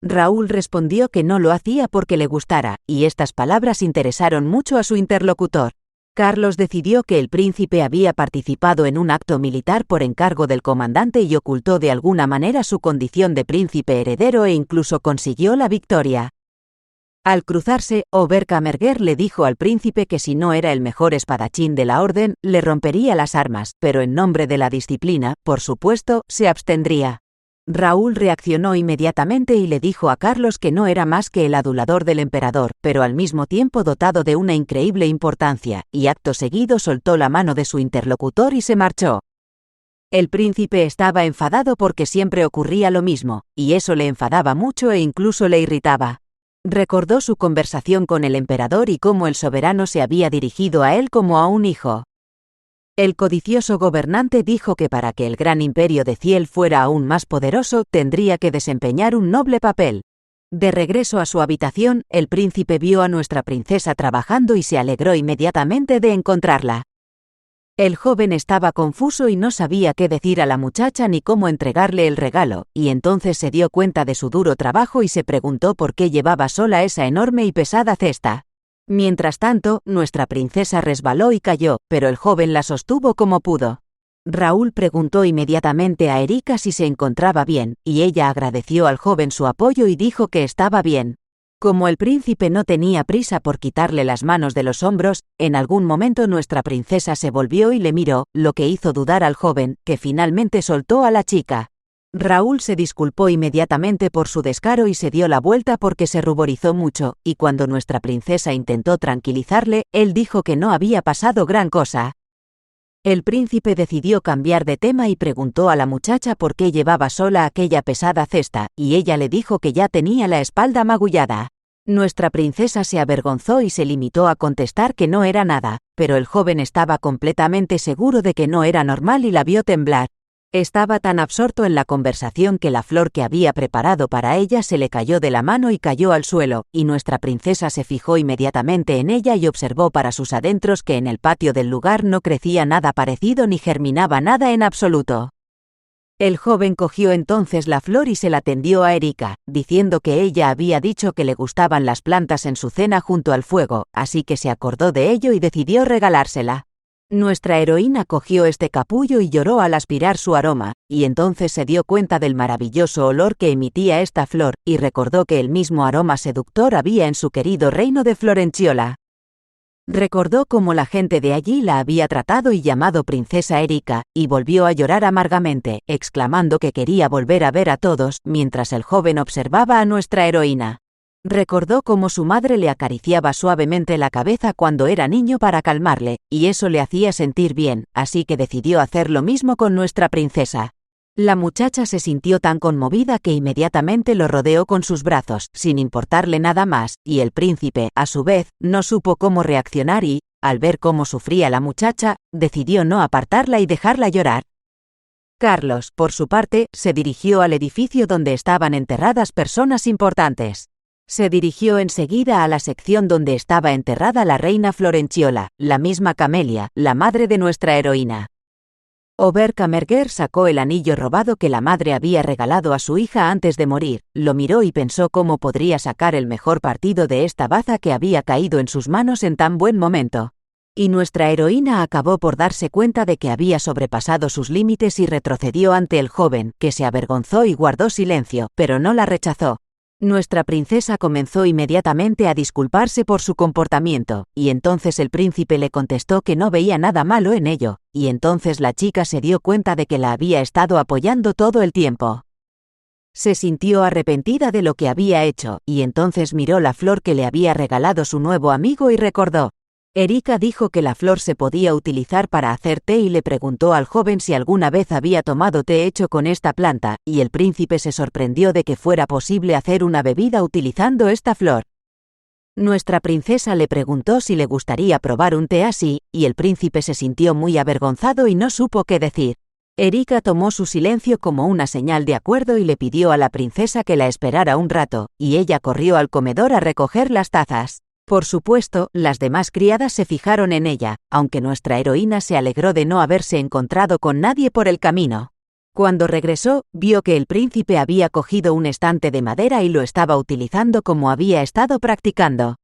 Raúl respondió que no lo hacía porque le gustara, y estas palabras interesaron mucho a su interlocutor. Carlos decidió que el príncipe había participado en un acto militar por encargo del comandante y ocultó de alguna manera su condición de príncipe heredero e incluso consiguió la victoria. Al cruzarse, Oberkammergär le dijo al príncipe que si no era el mejor espadachín de la orden, le rompería las armas, pero en nombre de la disciplina, por supuesto, se abstendría. Raúl reaccionó inmediatamente y le dijo a Carlos que no era más que el adulador del emperador, pero al mismo tiempo dotado de una increíble importancia, y acto seguido soltó la mano de su interlocutor y se marchó. El príncipe estaba enfadado porque siempre ocurría lo mismo, y eso le enfadaba mucho e incluso le irritaba. Recordó su conversación con el emperador y cómo el soberano se había dirigido a él como a un hijo. El codicioso gobernante dijo que para que el gran imperio de Ciel fuera aún más poderoso, tendría que desempeñar un noble papel. De regreso a su habitación, el príncipe vio a nuestra princesa trabajando y se alegró inmediatamente de encontrarla. El joven estaba confuso y no sabía qué decir a la muchacha ni cómo entregarle el regalo, y entonces se dio cuenta de su duro trabajo y se preguntó por qué llevaba sola esa enorme y pesada cesta. Mientras tanto, nuestra princesa resbaló y cayó, pero el joven la sostuvo como pudo. Raúl preguntó inmediatamente a Erika si se encontraba bien, y ella agradeció al joven su apoyo y dijo que estaba bien. Como el príncipe no tenía prisa por quitarle las manos de los hombros, en algún momento nuestra princesa se volvió y le miró, lo que hizo dudar al joven, que finalmente soltó a la chica. Raúl se disculpó inmediatamente por su descaro y se dio la vuelta porque se ruborizó mucho, y cuando nuestra princesa intentó tranquilizarle, él dijo que no había pasado gran cosa. El príncipe decidió cambiar de tema y preguntó a la muchacha por qué llevaba sola aquella pesada cesta, y ella le dijo que ya tenía la espalda magullada. Nuestra princesa se avergonzó y se limitó a contestar que no era nada, pero el joven estaba completamente seguro de que no era normal y la vio temblar. Estaba tan absorto en la conversación que la flor que había preparado para ella se le cayó de la mano y cayó al suelo, y nuestra princesa se fijó inmediatamente en ella y observó para sus adentros que en el patio del lugar no crecía nada parecido ni germinaba nada en absoluto. El joven cogió entonces la flor y se la tendió a Erika, diciendo que ella había dicho que le gustaban las plantas en su cena junto al fuego, así que se acordó de ello y decidió regalársela. Nuestra heroína cogió este capullo y lloró al aspirar su aroma, y entonces se dio cuenta del maravilloso olor que emitía esta flor, y recordó que el mismo aroma seductor había en su querido reino de Florenciola. Recordó cómo la gente de allí la había tratado y llamado princesa Erika, y volvió a llorar amargamente, exclamando que quería volver a ver a todos, mientras el joven observaba a nuestra heroína. Recordó cómo su madre le acariciaba suavemente la cabeza cuando era niño para calmarle, y eso le hacía sentir bien, así que decidió hacer lo mismo con nuestra princesa. La muchacha se sintió tan conmovida que inmediatamente lo rodeó con sus brazos, sin importarle nada más, y el príncipe, a su vez, no supo cómo reaccionar y, al ver cómo sufría la muchacha, decidió no apartarla y dejarla llorar. Carlos, por su parte, se dirigió al edificio donde estaban enterradas personas importantes. Se dirigió enseguida a la sección donde estaba enterrada la reina Florenciola, la misma Camelia, la madre de nuestra heroína. Oberkammergär sacó el anillo robado que la madre había regalado a su hija antes de morir, lo miró y pensó cómo podría sacar el mejor partido de esta baza que había caído en sus manos en tan buen momento. Y nuestra heroína acabó por darse cuenta de que había sobrepasado sus límites y retrocedió ante el joven, que se avergonzó y guardó silencio, pero no la rechazó. Nuestra princesa comenzó inmediatamente a disculparse por su comportamiento, y entonces el príncipe le contestó que no veía nada malo en ello, y entonces la chica se dio cuenta de que la había estado apoyando todo el tiempo. Se sintió arrepentida de lo que había hecho, y entonces miró la flor que le había regalado su nuevo amigo y recordó. Erika dijo que la flor se podía utilizar para hacer té y le preguntó al joven si alguna vez había tomado té hecho con esta planta, y el príncipe se sorprendió de que fuera posible hacer una bebida utilizando esta flor. Nuestra princesa le preguntó si le gustaría probar un té así, y el príncipe se sintió muy avergonzado y no supo qué decir. Erika tomó su silencio como una señal de acuerdo y le pidió a la princesa que la esperara un rato, y ella corrió al comedor a recoger las tazas. Por supuesto, las demás criadas se fijaron en ella, aunque nuestra heroína se alegró de no haberse encontrado con nadie por el camino. Cuando regresó, vio que el príncipe había cogido un estante de madera y lo estaba utilizando como había estado practicando.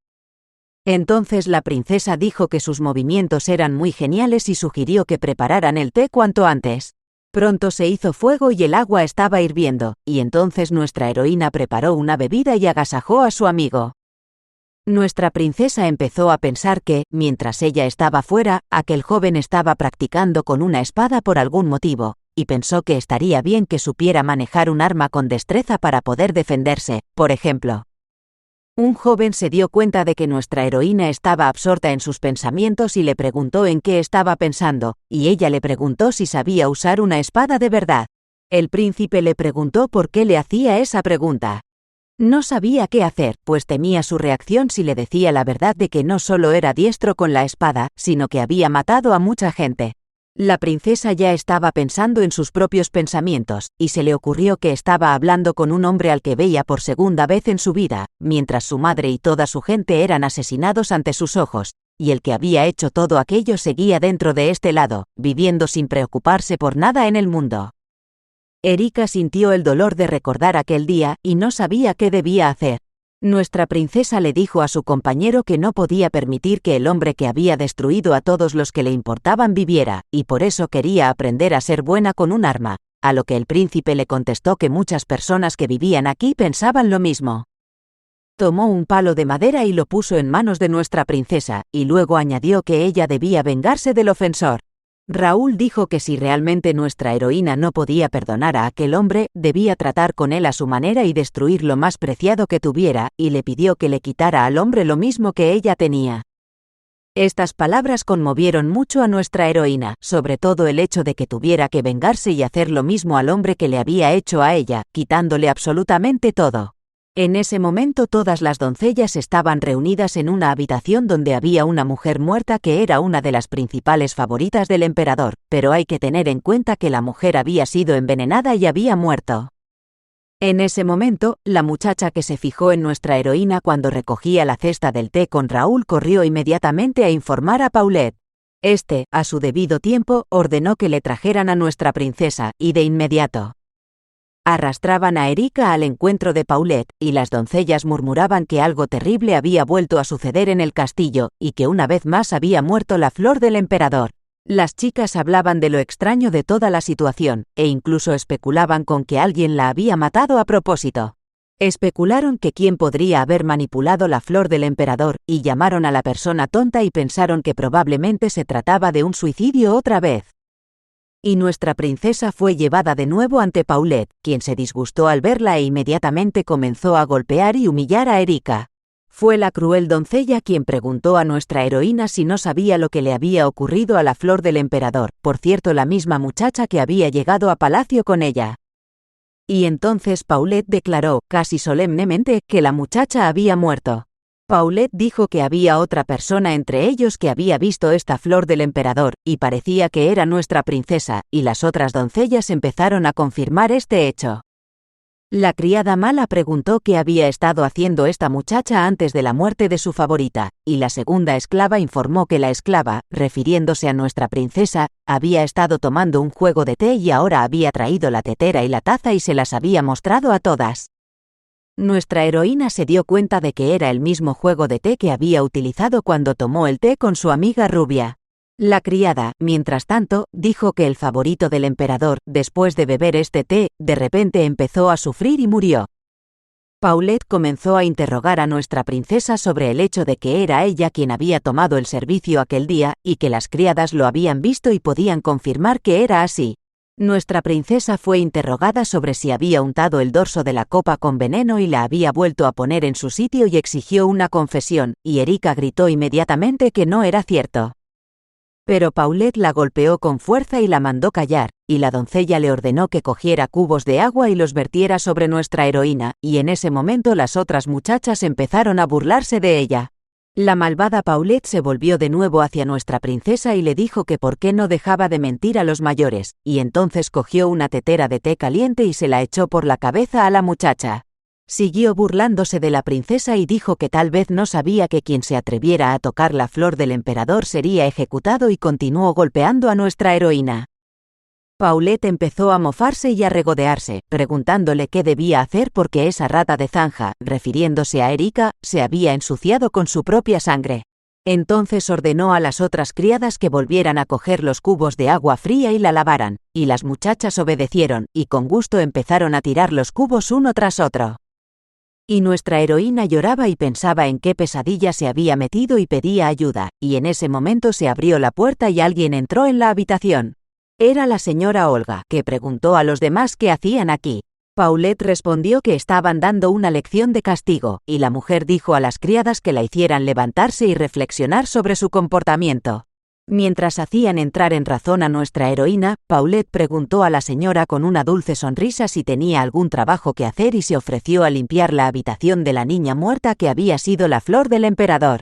Entonces la princesa dijo que sus movimientos eran muy geniales y sugirió que prepararan el té cuanto antes. Pronto se hizo fuego y el agua estaba hirviendo, y entonces nuestra heroína preparó una bebida y agasajó a su amigo. Nuestra princesa empezó a pensar que, mientras ella estaba fuera, aquel joven estaba practicando con una espada por algún motivo, y pensó que estaría bien que supiera manejar un arma con destreza para poder defenderse, por ejemplo. Un joven se dio cuenta de que nuestra heroína estaba absorta en sus pensamientos y le preguntó en qué estaba pensando, y ella le preguntó si sabía usar una espada de verdad. El príncipe le preguntó por qué le hacía esa pregunta. No sabía qué hacer, pues temía su reacción si le decía la verdad de que no solo era diestro con la espada, sino que había matado a mucha gente. La princesa ya estaba pensando en sus propios pensamientos, y se le ocurrió que estaba hablando con un hombre al que veía por segunda vez en su vida, mientras su madre y toda su gente eran asesinados ante sus ojos, y el que había hecho todo aquello seguía dentro de este lado, viviendo sin preocuparse por nada en el mundo. Erika sintió el dolor de recordar aquel día y no sabía qué debía hacer. Nuestra princesa le dijo a su compañero que no podía permitir que el hombre que había destruido a todos los que le importaban viviera, y por eso quería aprender a ser buena con un arma, a lo que el príncipe le contestó que muchas personas que vivían aquí pensaban lo mismo. Tomó un palo de madera y lo puso en manos de nuestra princesa, y luego añadió que ella debía vengarse del ofensor. Raúl dijo que si realmente nuestra heroína no podía perdonar a aquel hombre, debía tratar con él a su manera y destruir lo más preciado que tuviera, y le pidió que le quitara al hombre lo mismo que ella tenía. Estas palabras conmovieron mucho a nuestra heroína, sobre todo el hecho de que tuviera que vengarse y hacer lo mismo al hombre que le había hecho a ella, quitándole absolutamente todo. En ese momento todas las doncellas estaban reunidas en una habitación donde había una mujer muerta que era una de las principales favoritas del emperador, pero hay que tener en cuenta que la mujer había sido envenenada y había muerto. En ese momento, la muchacha que se fijó en nuestra heroína cuando recogía la cesta del té con Raúl corrió inmediatamente a informar a Paulette. Este, a su debido tiempo, ordenó que le trajeran a nuestra princesa, y de inmediato. Arrastraban a Erika al encuentro de Paulette, y las doncellas murmuraban que algo terrible había vuelto a suceder en el castillo, y que una vez más había muerto la flor del emperador. Las chicas hablaban de lo extraño de toda la situación, e incluso especulaban con que alguien la había matado a propósito. Especularon que quién podría haber manipulado la flor del emperador, y llamaron a la persona tonta y pensaron que probablemente se trataba de un suicidio otra vez. Y nuestra princesa fue llevada de nuevo ante Paulette, quien se disgustó al verla e inmediatamente comenzó a golpear y humillar a Erika. Fue la cruel doncella quien preguntó a nuestra heroína si no sabía lo que le había ocurrido a la flor del emperador, por cierto la misma muchacha que había llegado a palacio con ella. Y entonces Paulette declaró, casi solemnemente, que la muchacha había muerto. Paulette dijo que había otra persona entre ellos que había visto esta flor del emperador, y parecía que era nuestra princesa, y las otras doncellas empezaron a confirmar este hecho. La criada mala preguntó qué había estado haciendo esta muchacha antes de la muerte de su favorita, y la segunda esclava informó que la esclava, refiriéndose a nuestra princesa, había estado tomando un juego de té y ahora había traído la tetera y la taza y se las había mostrado a todas. Nuestra heroína se dio cuenta de que era el mismo juego de té que había utilizado cuando tomó el té con su amiga rubia. La criada, mientras tanto, dijo que el favorito del emperador, después de beber este té, de repente empezó a sufrir y murió. Paulette comenzó a interrogar a nuestra princesa sobre el hecho de que era ella quien había tomado el servicio aquel día, y que las criadas lo habían visto y podían confirmar que era así. Nuestra princesa fue interrogada sobre si había untado el dorso de la copa con veneno y la había vuelto a poner en su sitio y exigió una confesión, y Erika gritó inmediatamente que no era cierto. Pero Paulette la golpeó con fuerza y la mandó callar, y la doncella le ordenó que cogiera cubos de agua y los vertiera sobre nuestra heroína, y en ese momento las otras muchachas empezaron a burlarse de ella. La malvada Paulette se volvió de nuevo hacia nuestra princesa y le dijo que por qué no dejaba de mentir a los mayores, y entonces cogió una tetera de té caliente y se la echó por la cabeza a la muchacha. Siguió burlándose de la princesa y dijo que tal vez no sabía que quien se atreviera a tocar la flor del emperador sería ejecutado y continuó golpeando a nuestra heroína. Paulette empezó a mofarse y a regodearse, preguntándole qué debía hacer porque esa rata de zanja, refiriéndose a Erika, se había ensuciado con su propia sangre. Entonces ordenó a las otras criadas que volvieran a coger los cubos de agua fría y la lavaran, y las muchachas obedecieron, y con gusto empezaron a tirar los cubos uno tras otro. Y nuestra heroína lloraba y pensaba en qué pesadilla se había metido y pedía ayuda, y en ese momento se abrió la puerta y alguien entró en la habitación. Era la señora Olga, que preguntó a los demás qué hacían aquí. Paulette respondió que estaban dando una lección de castigo, y la mujer dijo a las criadas que la hicieran levantarse y reflexionar sobre su comportamiento. Mientras hacían entrar en razón a nuestra heroína, Paulette preguntó a la señora con una dulce sonrisa si tenía algún trabajo que hacer y se ofreció a limpiar la habitación de la niña muerta que había sido la flor del emperador.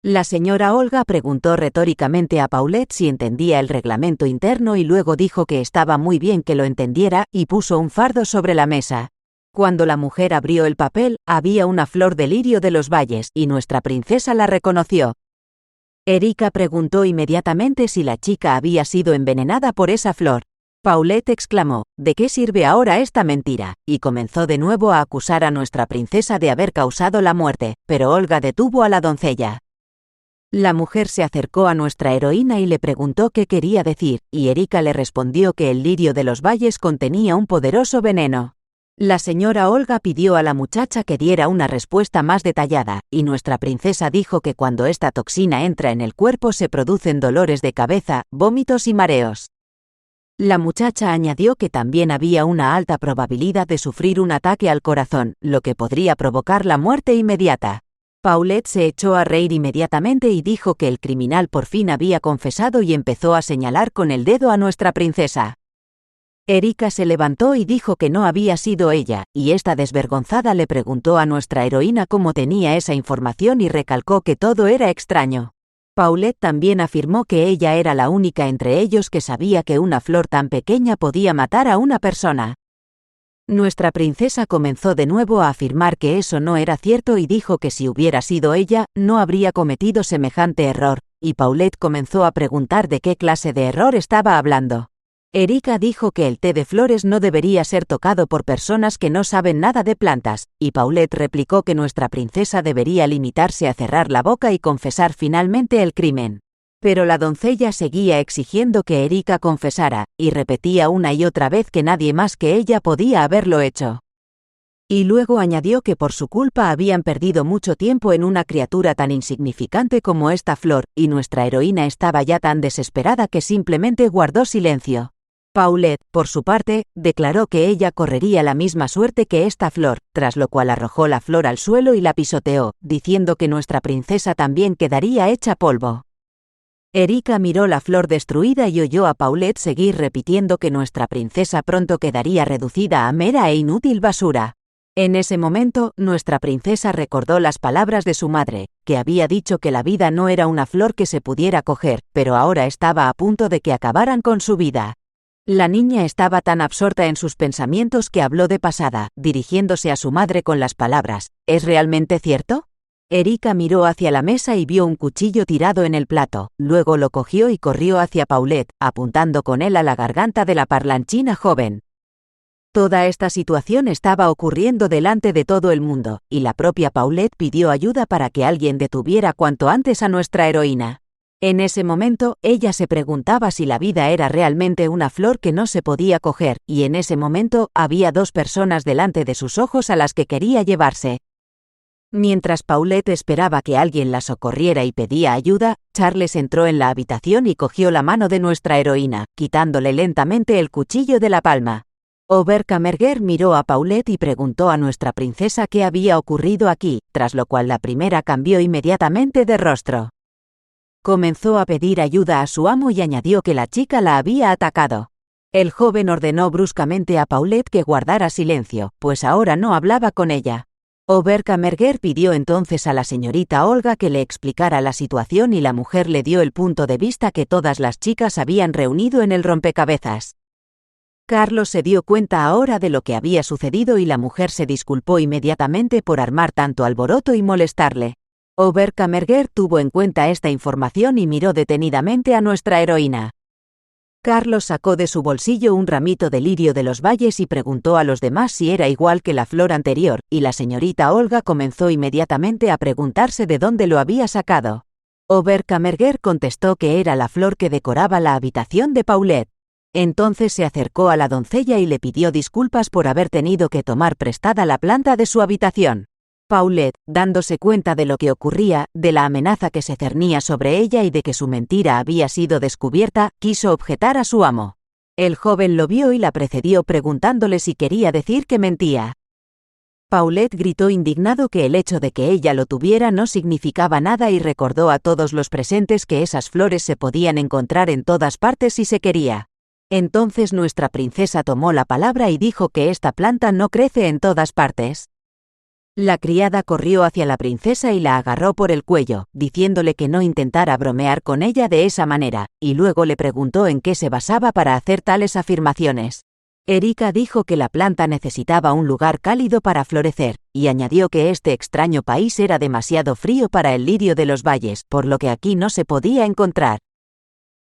La señora Olga preguntó retóricamente a Paulette si entendía el reglamento interno y luego dijo que estaba muy bien que lo entendiera y puso un fardo sobre la mesa. Cuando la mujer abrió el papel, había una flor de lirio de los valles y nuestra princesa la reconoció. Erika preguntó inmediatamente si la chica había sido envenenada por esa flor. Paulette exclamó, ¿de qué sirve ahora esta mentira? Y comenzó de nuevo a acusar a nuestra princesa de haber causado la muerte, pero Olga detuvo a la doncella. La mujer se acercó a nuestra heroína y le preguntó qué quería decir, y Erika le respondió que el lirio de los valles contenía un poderoso veneno. La señora Olga pidió a la muchacha que diera una respuesta más detallada, y nuestra princesa dijo que cuando esta toxina entra en el cuerpo se producen dolores de cabeza, vómitos y mareos. La muchacha añadió que también había una alta probabilidad de sufrir un ataque al corazón, lo que podría provocar la muerte inmediata. Paulette se echó a reír inmediatamente y dijo que el criminal por fin había confesado y empezó a señalar con el dedo a nuestra princesa. Erika se levantó y dijo que no había sido ella, y esta desvergonzada le preguntó a nuestra heroína cómo tenía esa información y recalcó que todo era extraño. Paulette también afirmó que ella era la única entre ellos que sabía que una flor tan pequeña podía matar a una persona. Nuestra princesa comenzó de nuevo a afirmar que eso no era cierto y dijo que si hubiera sido ella, no habría cometido semejante error, y Paulette comenzó a preguntar de qué clase de error estaba hablando. Erika dijo que el té de flores no debería ser tocado por personas que no saben nada de plantas, y Paulette replicó que nuestra princesa debería limitarse a cerrar la boca y confesar finalmente el crimen. Pero la doncella seguía exigiendo que Erika confesara, y repetía una y otra vez que nadie más que ella podía haberlo hecho. Y luego añadió que por su culpa habían perdido mucho tiempo en una criatura tan insignificante como esta flor, y nuestra heroína estaba ya tan desesperada que simplemente guardó silencio. Paulette, por su parte, declaró que ella correría la misma suerte que esta flor, tras lo cual arrojó la flor al suelo y la pisoteó, diciendo que nuestra princesa también quedaría hecha polvo. Erika miró la flor destruida y oyó a Paulette seguir repitiendo que nuestra princesa pronto quedaría reducida a mera e inútil basura. En ese momento, nuestra princesa recordó las palabras de su madre, que había dicho que la vida no era una flor que se pudiera coger, pero ahora estaba a punto de que acabaran con su vida. La niña estaba tan absorta en sus pensamientos que habló de pasada, dirigiéndose a su madre con las palabras, ¿es realmente cierto? Erika miró hacia la mesa y vio un cuchillo tirado en el plato, luego lo cogió y corrió hacia Paulette, apuntando con él a la garganta de la parlanchina joven. Toda esta situación estaba ocurriendo delante de todo el mundo, y la propia Paulette pidió ayuda para que alguien detuviera cuanto antes a nuestra heroína. En ese momento, ella se preguntaba si la vida era realmente una flor que no se podía coger, y en ese momento, había dos personas delante de sus ojos a las que quería llevarse. Mientras Paulette esperaba que alguien la socorriera y pedía ayuda, Charles entró en la habitación y cogió la mano de nuestra heroína, quitándole lentamente el cuchillo de la palma. Oberkammergård miró a Paulette y preguntó a nuestra princesa qué había ocurrido aquí, tras lo cual la primera cambió inmediatamente de rostro. Comenzó a pedir ayuda a su amo y añadió que la chica la había atacado. El joven ordenó bruscamente a Paulette que guardara silencio, pues ahora no hablaba con ella. Oberkammergård pidió entonces a la señorita Olga que le explicara la situación y la mujer le dio el punto de vista que todas las chicas habían reunido en el rompecabezas. Carlos se dio cuenta ahora de lo que había sucedido y la mujer se disculpó inmediatamente por armar tanto alboroto y molestarle. Oberkammergård tuvo en cuenta esta información y miró detenidamente a nuestra heroína. Carlos sacó de su bolsillo un ramito de lirio de los valles y preguntó a los demás si era igual que la flor anterior, y la señorita Olga comenzó inmediatamente a preguntarse de dónde lo había sacado. Oberkammergård contestó que era la flor que decoraba la habitación de Paulette. Entonces se acercó a la doncella y le pidió disculpas por haber tenido que tomar prestada la planta de su habitación. Paulette, dándose cuenta de lo que ocurría, de la amenaza que se cernía sobre ella y de que su mentira había sido descubierta, quiso objetar a su amo. El joven lo vio y la precedió preguntándole si quería decir que mentía. Paulette gritó indignado que el hecho de que ella lo tuviera no significaba nada y recordó a todos los presentes que esas flores se podían encontrar en todas partes si se quería. Entonces nuestra princesa tomó la palabra y dijo que esta planta no crece en todas partes. La criada corrió hacia la princesa y la agarró por el cuello, diciéndole que no intentara bromear con ella de esa manera, y luego le preguntó en qué se basaba para hacer tales afirmaciones. Erika dijo que la planta necesitaba un lugar cálido para florecer, y añadió que este extraño país era demasiado frío para el lirio de los valles, por lo que aquí no se podía encontrar.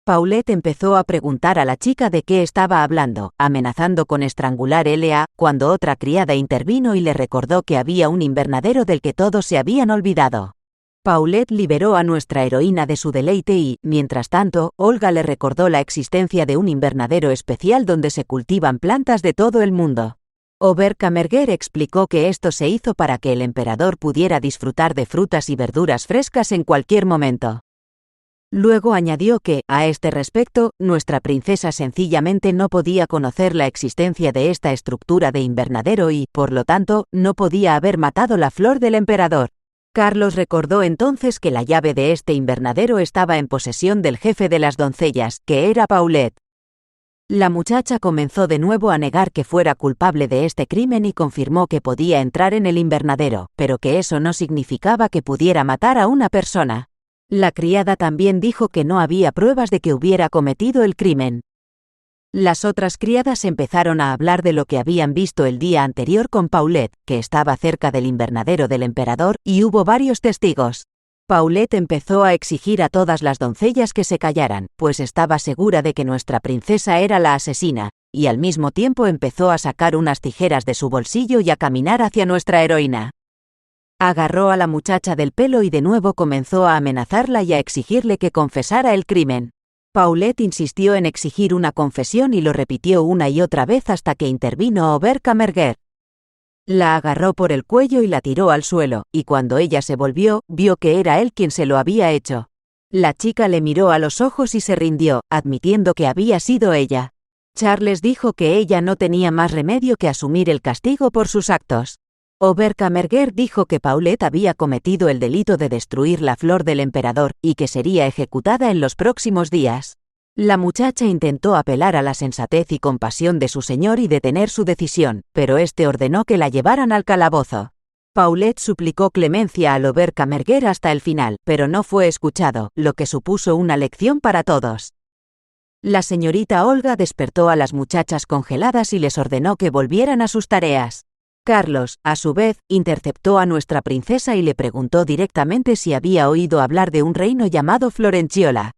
Paulette empezó a preguntar a la chica de qué estaba hablando, amenazando con estrangular L.A., cuando otra criada intervino y le recordó que había un invernadero del que todos se habían olvidado. Paulette liberó a nuestra heroína de su deleite y, mientras tanto, Olga le recordó la existencia de un invernadero especial donde se cultivan plantas de todo el mundo. Oberkammergér explicó que esto se hizo para que el emperador pudiera disfrutar de frutas y verduras frescas en cualquier momento. Luego añadió que, a este respecto, nuestra princesa sencillamente no podía conocer la existencia de esta estructura de invernadero y, por lo tanto, no podía haber matado la flor del emperador. Carlos recordó entonces que la llave de este invernadero estaba en posesión del jefe de las doncellas, que era Paulette. La muchacha comenzó de nuevo a negar que fuera culpable de este crimen y confirmó que podía entrar en el invernadero, pero que eso no significaba que pudiera matar a una persona. La criada también dijo que no había pruebas de que hubiera cometido el crimen. Las otras criadas empezaron a hablar de lo que habían visto el día anterior con Paulette, que estaba cerca del invernadero del emperador, y hubo varios testigos. Paulette empezó a exigir a todas las doncellas que se callaran, pues estaba segura de que nuestra princesa era la asesina, y al mismo tiempo empezó a sacar unas tijeras de su bolsillo y a caminar hacia nuestra heroína. Agarró a la muchacha del pelo y de nuevo comenzó a amenazarla y a exigirle que confesara el crimen. Paulette insistió en exigir una confesión y lo repitió una y otra vez hasta que intervino Oberkammergér. La agarró por el cuello y la tiró al suelo, y cuando ella se volvió, vio que era él quien se lo había hecho. La chica le miró a los ojos y se rindió, admitiendo que había sido ella. Charles dijo que ella no tenía más remedio que asumir el castigo por sus actos. Oberkammergér dijo que Paulette había cometido el delito de destruir la flor del emperador y que sería ejecutada en los próximos días. La muchacha intentó apelar a la sensatez y compasión de su señor y detener su decisión, pero este ordenó que la llevaran al calabozo. Paulette suplicó clemencia al Oberkammergér hasta el final, pero no fue escuchado, lo que supuso una lección para todos. La señorita Olga despertó a las muchachas congeladas y les ordenó que volvieran a sus tareas. Carlos, a su vez, interceptó a nuestra princesa y le preguntó directamente si había oído hablar de un reino llamado Florenciola.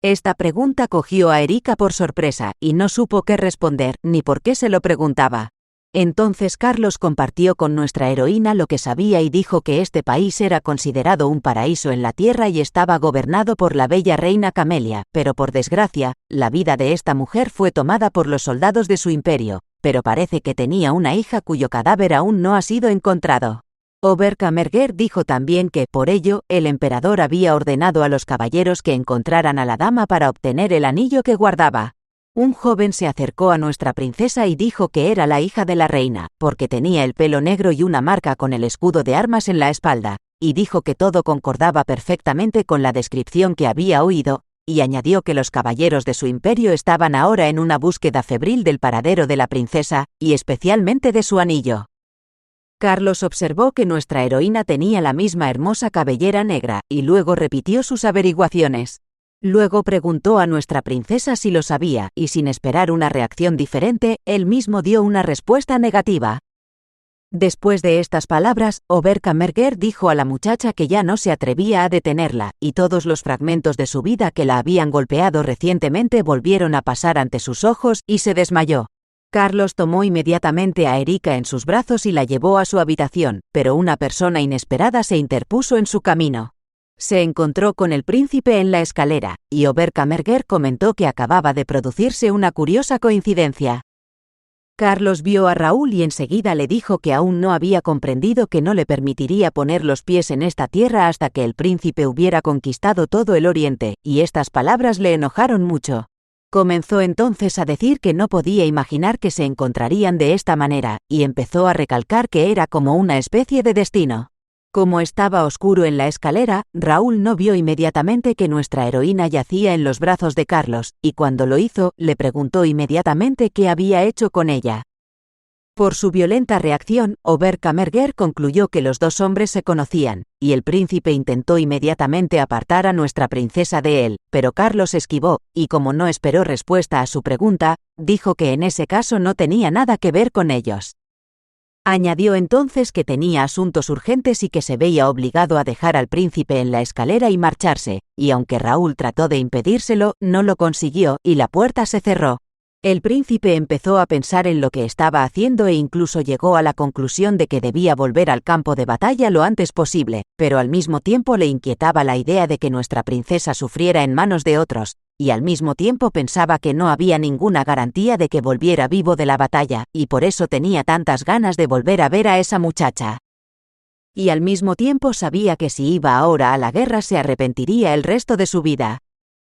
Esta pregunta cogió a Erika por sorpresa, y no supo qué responder, ni por qué se lo preguntaba. Entonces Carlos compartió con nuestra heroína lo que sabía y dijo que este país era considerado un paraíso en la tierra y estaba gobernado por la bella reina Camelia, pero por desgracia, la vida de esta mujer fue tomada por los soldados de su imperio, pero parece que tenía una hija cuyo cadáver aún no ha sido encontrado. Oberkammergér dijo también que, por ello, el emperador había ordenado a los caballeros que encontraran a la dama para obtener el anillo que guardaba. Un joven se acercó a nuestra princesa y dijo que era la hija de la reina, porque tenía el pelo negro y una marca con el escudo de armas en la espalda, y dijo que todo concordaba perfectamente con la descripción que había oído, y añadió que los caballeros de su imperio estaban ahora en una búsqueda febril del paradero de la princesa, y especialmente de su anillo. Carlos observó que nuestra heroína tenía la misma hermosa cabellera negra, y luego repitió sus averiguaciones. Luego preguntó a nuestra princesa si lo sabía, y sin esperar una reacción diferente, él mismo dio una respuesta negativa. Después de estas palabras, Oberkammergér dijo a la muchacha que ya no se atrevía a detenerla, y todos los fragmentos de su vida que la habían golpeado recientemente volvieron a pasar ante sus ojos, y se desmayó. Carlos tomó inmediatamente a Erika en sus brazos y la llevó a su habitación, pero una persona inesperada se interpuso en su camino. Se encontró con el príncipe en la escalera, y Oberkammergärr comentó que acababa de producirse una curiosa coincidencia. Carlos vio a Raúl y enseguida le dijo que aún no había comprendido que no le permitiría poner los pies en esta tierra hasta que el príncipe hubiera conquistado todo el Oriente, y estas palabras le enojaron mucho. Comenzó entonces a decir que no podía imaginar que se encontrarían de esta manera, y empezó a recalcar que era como una especie de destino. Como estaba oscuro en la escalera, Raúl no vio inmediatamente que nuestra heroína yacía en los brazos de Carlos, y cuando lo hizo, le preguntó inmediatamente qué había hecho con ella. Por su violenta reacción, Oberkammergärr concluyó que los dos hombres se conocían, y el príncipe intentó inmediatamente apartar a nuestra princesa de él, pero Carlos esquivó, y como no esperó respuesta a su pregunta, dijo que en ese caso no tenía nada que ver con ellos. Añadió entonces que tenía asuntos urgentes y que se veía obligado a dejar al príncipe en la escalera y marcharse, y aunque Raúl trató de impedírselo, no lo consiguió y la puerta se cerró. El príncipe empezó a pensar en lo que estaba haciendo e incluso llegó a la conclusión de que debía volver al campo de batalla lo antes posible, pero al mismo tiempo le inquietaba la idea de que nuestra princesa sufriera en manos de otros, y al mismo tiempo pensaba que no había ninguna garantía de que volviera vivo de la batalla, y por eso tenía tantas ganas de volver a ver a esa muchacha. Y al mismo tiempo sabía que si iba ahora a la guerra se arrepentiría el resto de su vida.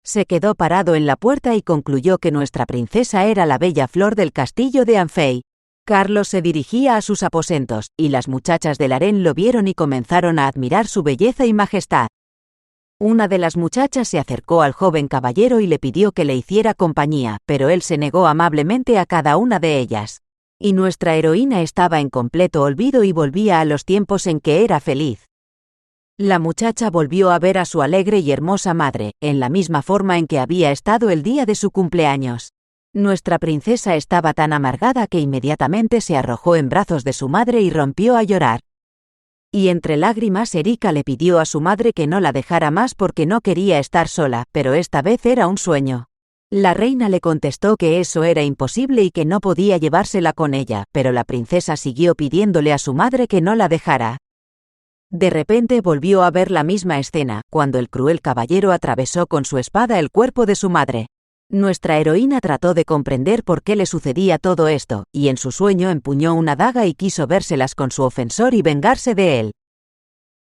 Se quedó parado en la puerta y concluyó que nuestra princesa era la bella flor del castillo de Anfei. Carlos se dirigía a sus aposentos, y las muchachas del harén lo vieron y comenzaron a admirar su belleza y majestad. Una de las muchachas se acercó al joven caballero y le pidió que le hiciera compañía, pero él se negó amablemente a cada una de ellas. Y nuestra heroína estaba en completo olvido y volvía a los tiempos en que era feliz. La muchacha volvió a ver a su alegre y hermosa madre, en la misma forma en que había estado el día de su cumpleaños. Nuestra princesa estaba tan amargada que inmediatamente se arrojó en brazos de su madre y rompió a llorar. Y entre lágrimas Erika le pidió a su madre que no la dejara más porque no quería estar sola, pero esta vez era un sueño. La reina le contestó que eso era imposible y que no podía llevársela con ella, pero la princesa siguió pidiéndole a su madre que no la dejara. De repente volvió a ver la misma escena, cuando el cruel caballero atravesó con su espada el cuerpo de su madre. Nuestra heroína trató de comprender por qué le sucedía todo esto, y en su sueño empuñó una daga y quiso vérselas con su ofensor y vengarse de él.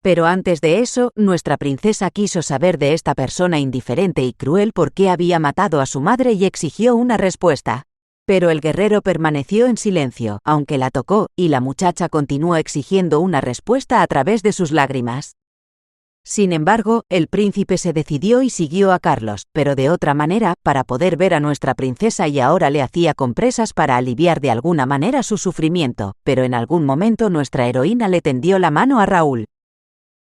Pero antes de eso, nuestra princesa quiso saber de esta persona indiferente y cruel por qué había matado a su madre y exigió una respuesta. Pero el guerrero permaneció en silencio, aunque la tocó, y la muchacha continuó exigiendo una respuesta a través de sus lágrimas. Sin embargo, el príncipe se decidió y siguió a Carlos, pero de otra manera, para poder ver a nuestra princesa, y ahora le hacía compresas para aliviar de alguna manera su sufrimiento, pero en algún momento nuestra heroína le tendió la mano a Raúl.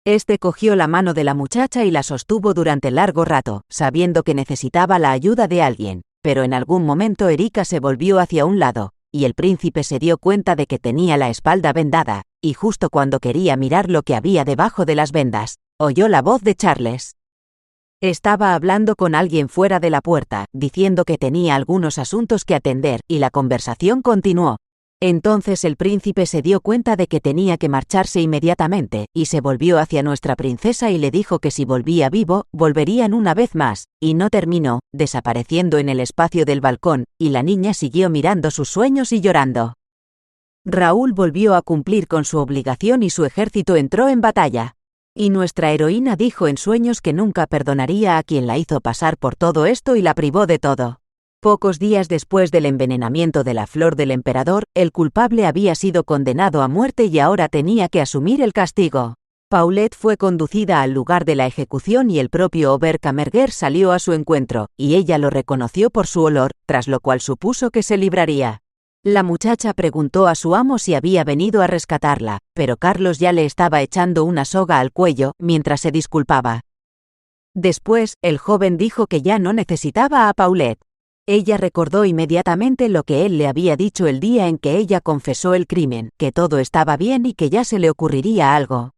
Este cogió la mano de la muchacha y la sostuvo durante largo rato, sabiendo que necesitaba la ayuda de alguien. Pero en algún momento Erika se volvió hacia un lado, y el príncipe se dio cuenta de que tenía la espalda vendada, y justo cuando quería mirar lo que había debajo de las vendas, oyó la voz de Charles. Estaba hablando con alguien fuera de la puerta, diciendo que tenía algunos asuntos que atender, y la conversación continuó. Entonces el príncipe se dio cuenta de que tenía que marcharse inmediatamente, y se volvió hacia nuestra princesa y le dijo que si volvía vivo, volverían una vez más, y no terminó, desapareciendo en el espacio del balcón, y la niña siguió mirando sus sueños y llorando. Raúl volvió a cumplir con su obligación y su ejército entró en batalla. Y nuestra heroína dijo en sueños que nunca perdonaría a quien la hizo pasar por todo esto y la privó de todo. Pocos días después del envenenamiento de la flor del emperador, el culpable había sido condenado a muerte y ahora tenía que asumir el castigo. Paulette fue conducida al lugar de la ejecución y el propio Oberkammergärr salió a su encuentro, y ella lo reconoció por su olor, tras lo cual supuso que se libraría. La muchacha preguntó a su amo si había venido a rescatarla, pero Carlos ya le estaba echando una soga al cuello mientras se disculpaba. Después, el joven dijo que ya no necesitaba a Paulette. Ella recordó inmediatamente lo que él le había dicho el día en que ella confesó el crimen, que todo estaba bien y que ya se le ocurriría algo.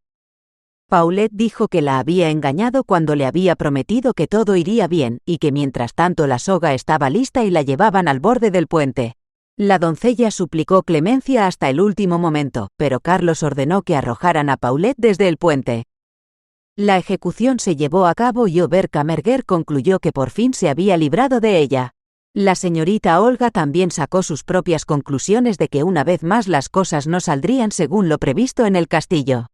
Paulette dijo que la había engañado cuando le había prometido que todo iría bien, y que mientras tanto la soga estaba lista y la llevaban al borde del puente. La doncella suplicó clemencia hasta el último momento, pero Carlos ordenó que arrojaran a Paulette desde el puente. La ejecución se llevó a cabo y Oberkammergärr concluyó que por fin se había librado de ella. La señorita Olga también sacó sus propias conclusiones de que una vez más las cosas no saldrían según lo previsto en el castillo.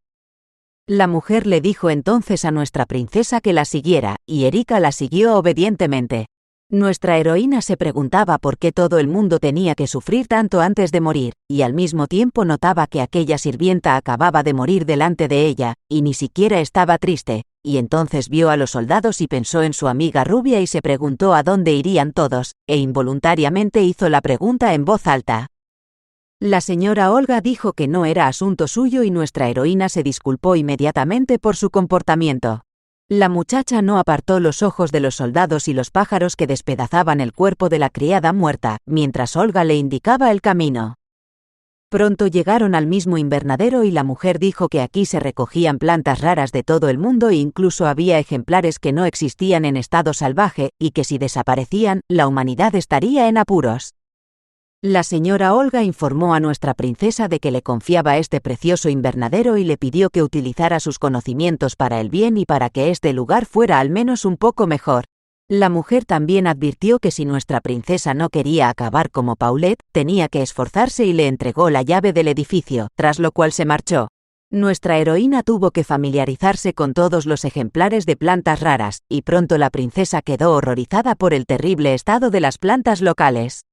La mujer le dijo entonces a nuestra princesa que la siguiera, y Erika la siguió obedientemente. Nuestra heroína se preguntaba por qué todo el mundo tenía que sufrir tanto antes de morir, y al mismo tiempo notaba que aquella sirvienta acababa de morir delante de ella, y ni siquiera estaba triste, y entonces vio a los soldados y pensó en su amiga rubia y se preguntó a dónde irían todos, e involuntariamente hizo la pregunta en voz alta. La señora Olga dijo que no era asunto suyo y nuestra heroína se disculpó inmediatamente por su comportamiento. La muchacha no apartó los ojos de los soldados y los pájaros que despedazaban el cuerpo de la criada muerta, mientras Olga le indicaba el camino. Pronto llegaron al mismo invernadero y la mujer dijo que aquí se recogían plantas raras de todo el mundo e incluso había ejemplares que no existían en estado salvaje, y que si desaparecían, la humanidad estaría en apuros. La señora Olga informó a nuestra princesa de que le confiaba este precioso invernadero y le pidió que utilizara sus conocimientos para el bien y para que este lugar fuera al menos un poco mejor. La mujer también advirtió que si nuestra princesa no quería acabar como Paulette, tenía que esforzarse y le entregó la llave del edificio, tras lo cual se marchó. Nuestra heroína tuvo que familiarizarse con todos los ejemplares de plantas raras, y pronto la princesa quedó horrorizada por el terrible estado de las plantas locales.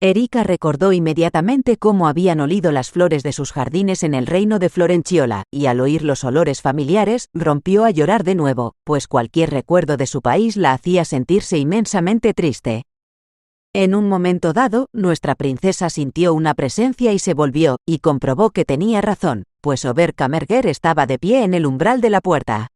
Erika recordó inmediatamente cómo habían olido las flores de sus jardines en el reino de Florenciola, y al oír los olores familiares, rompió a llorar de nuevo, pues cualquier recuerdo de su país la hacía sentirse inmensamente triste. En un momento dado, nuestra princesa sintió una presencia y se volvió, y comprobó que tenía razón, pues Oberkammergärr estaba de pie en el umbral de la puerta.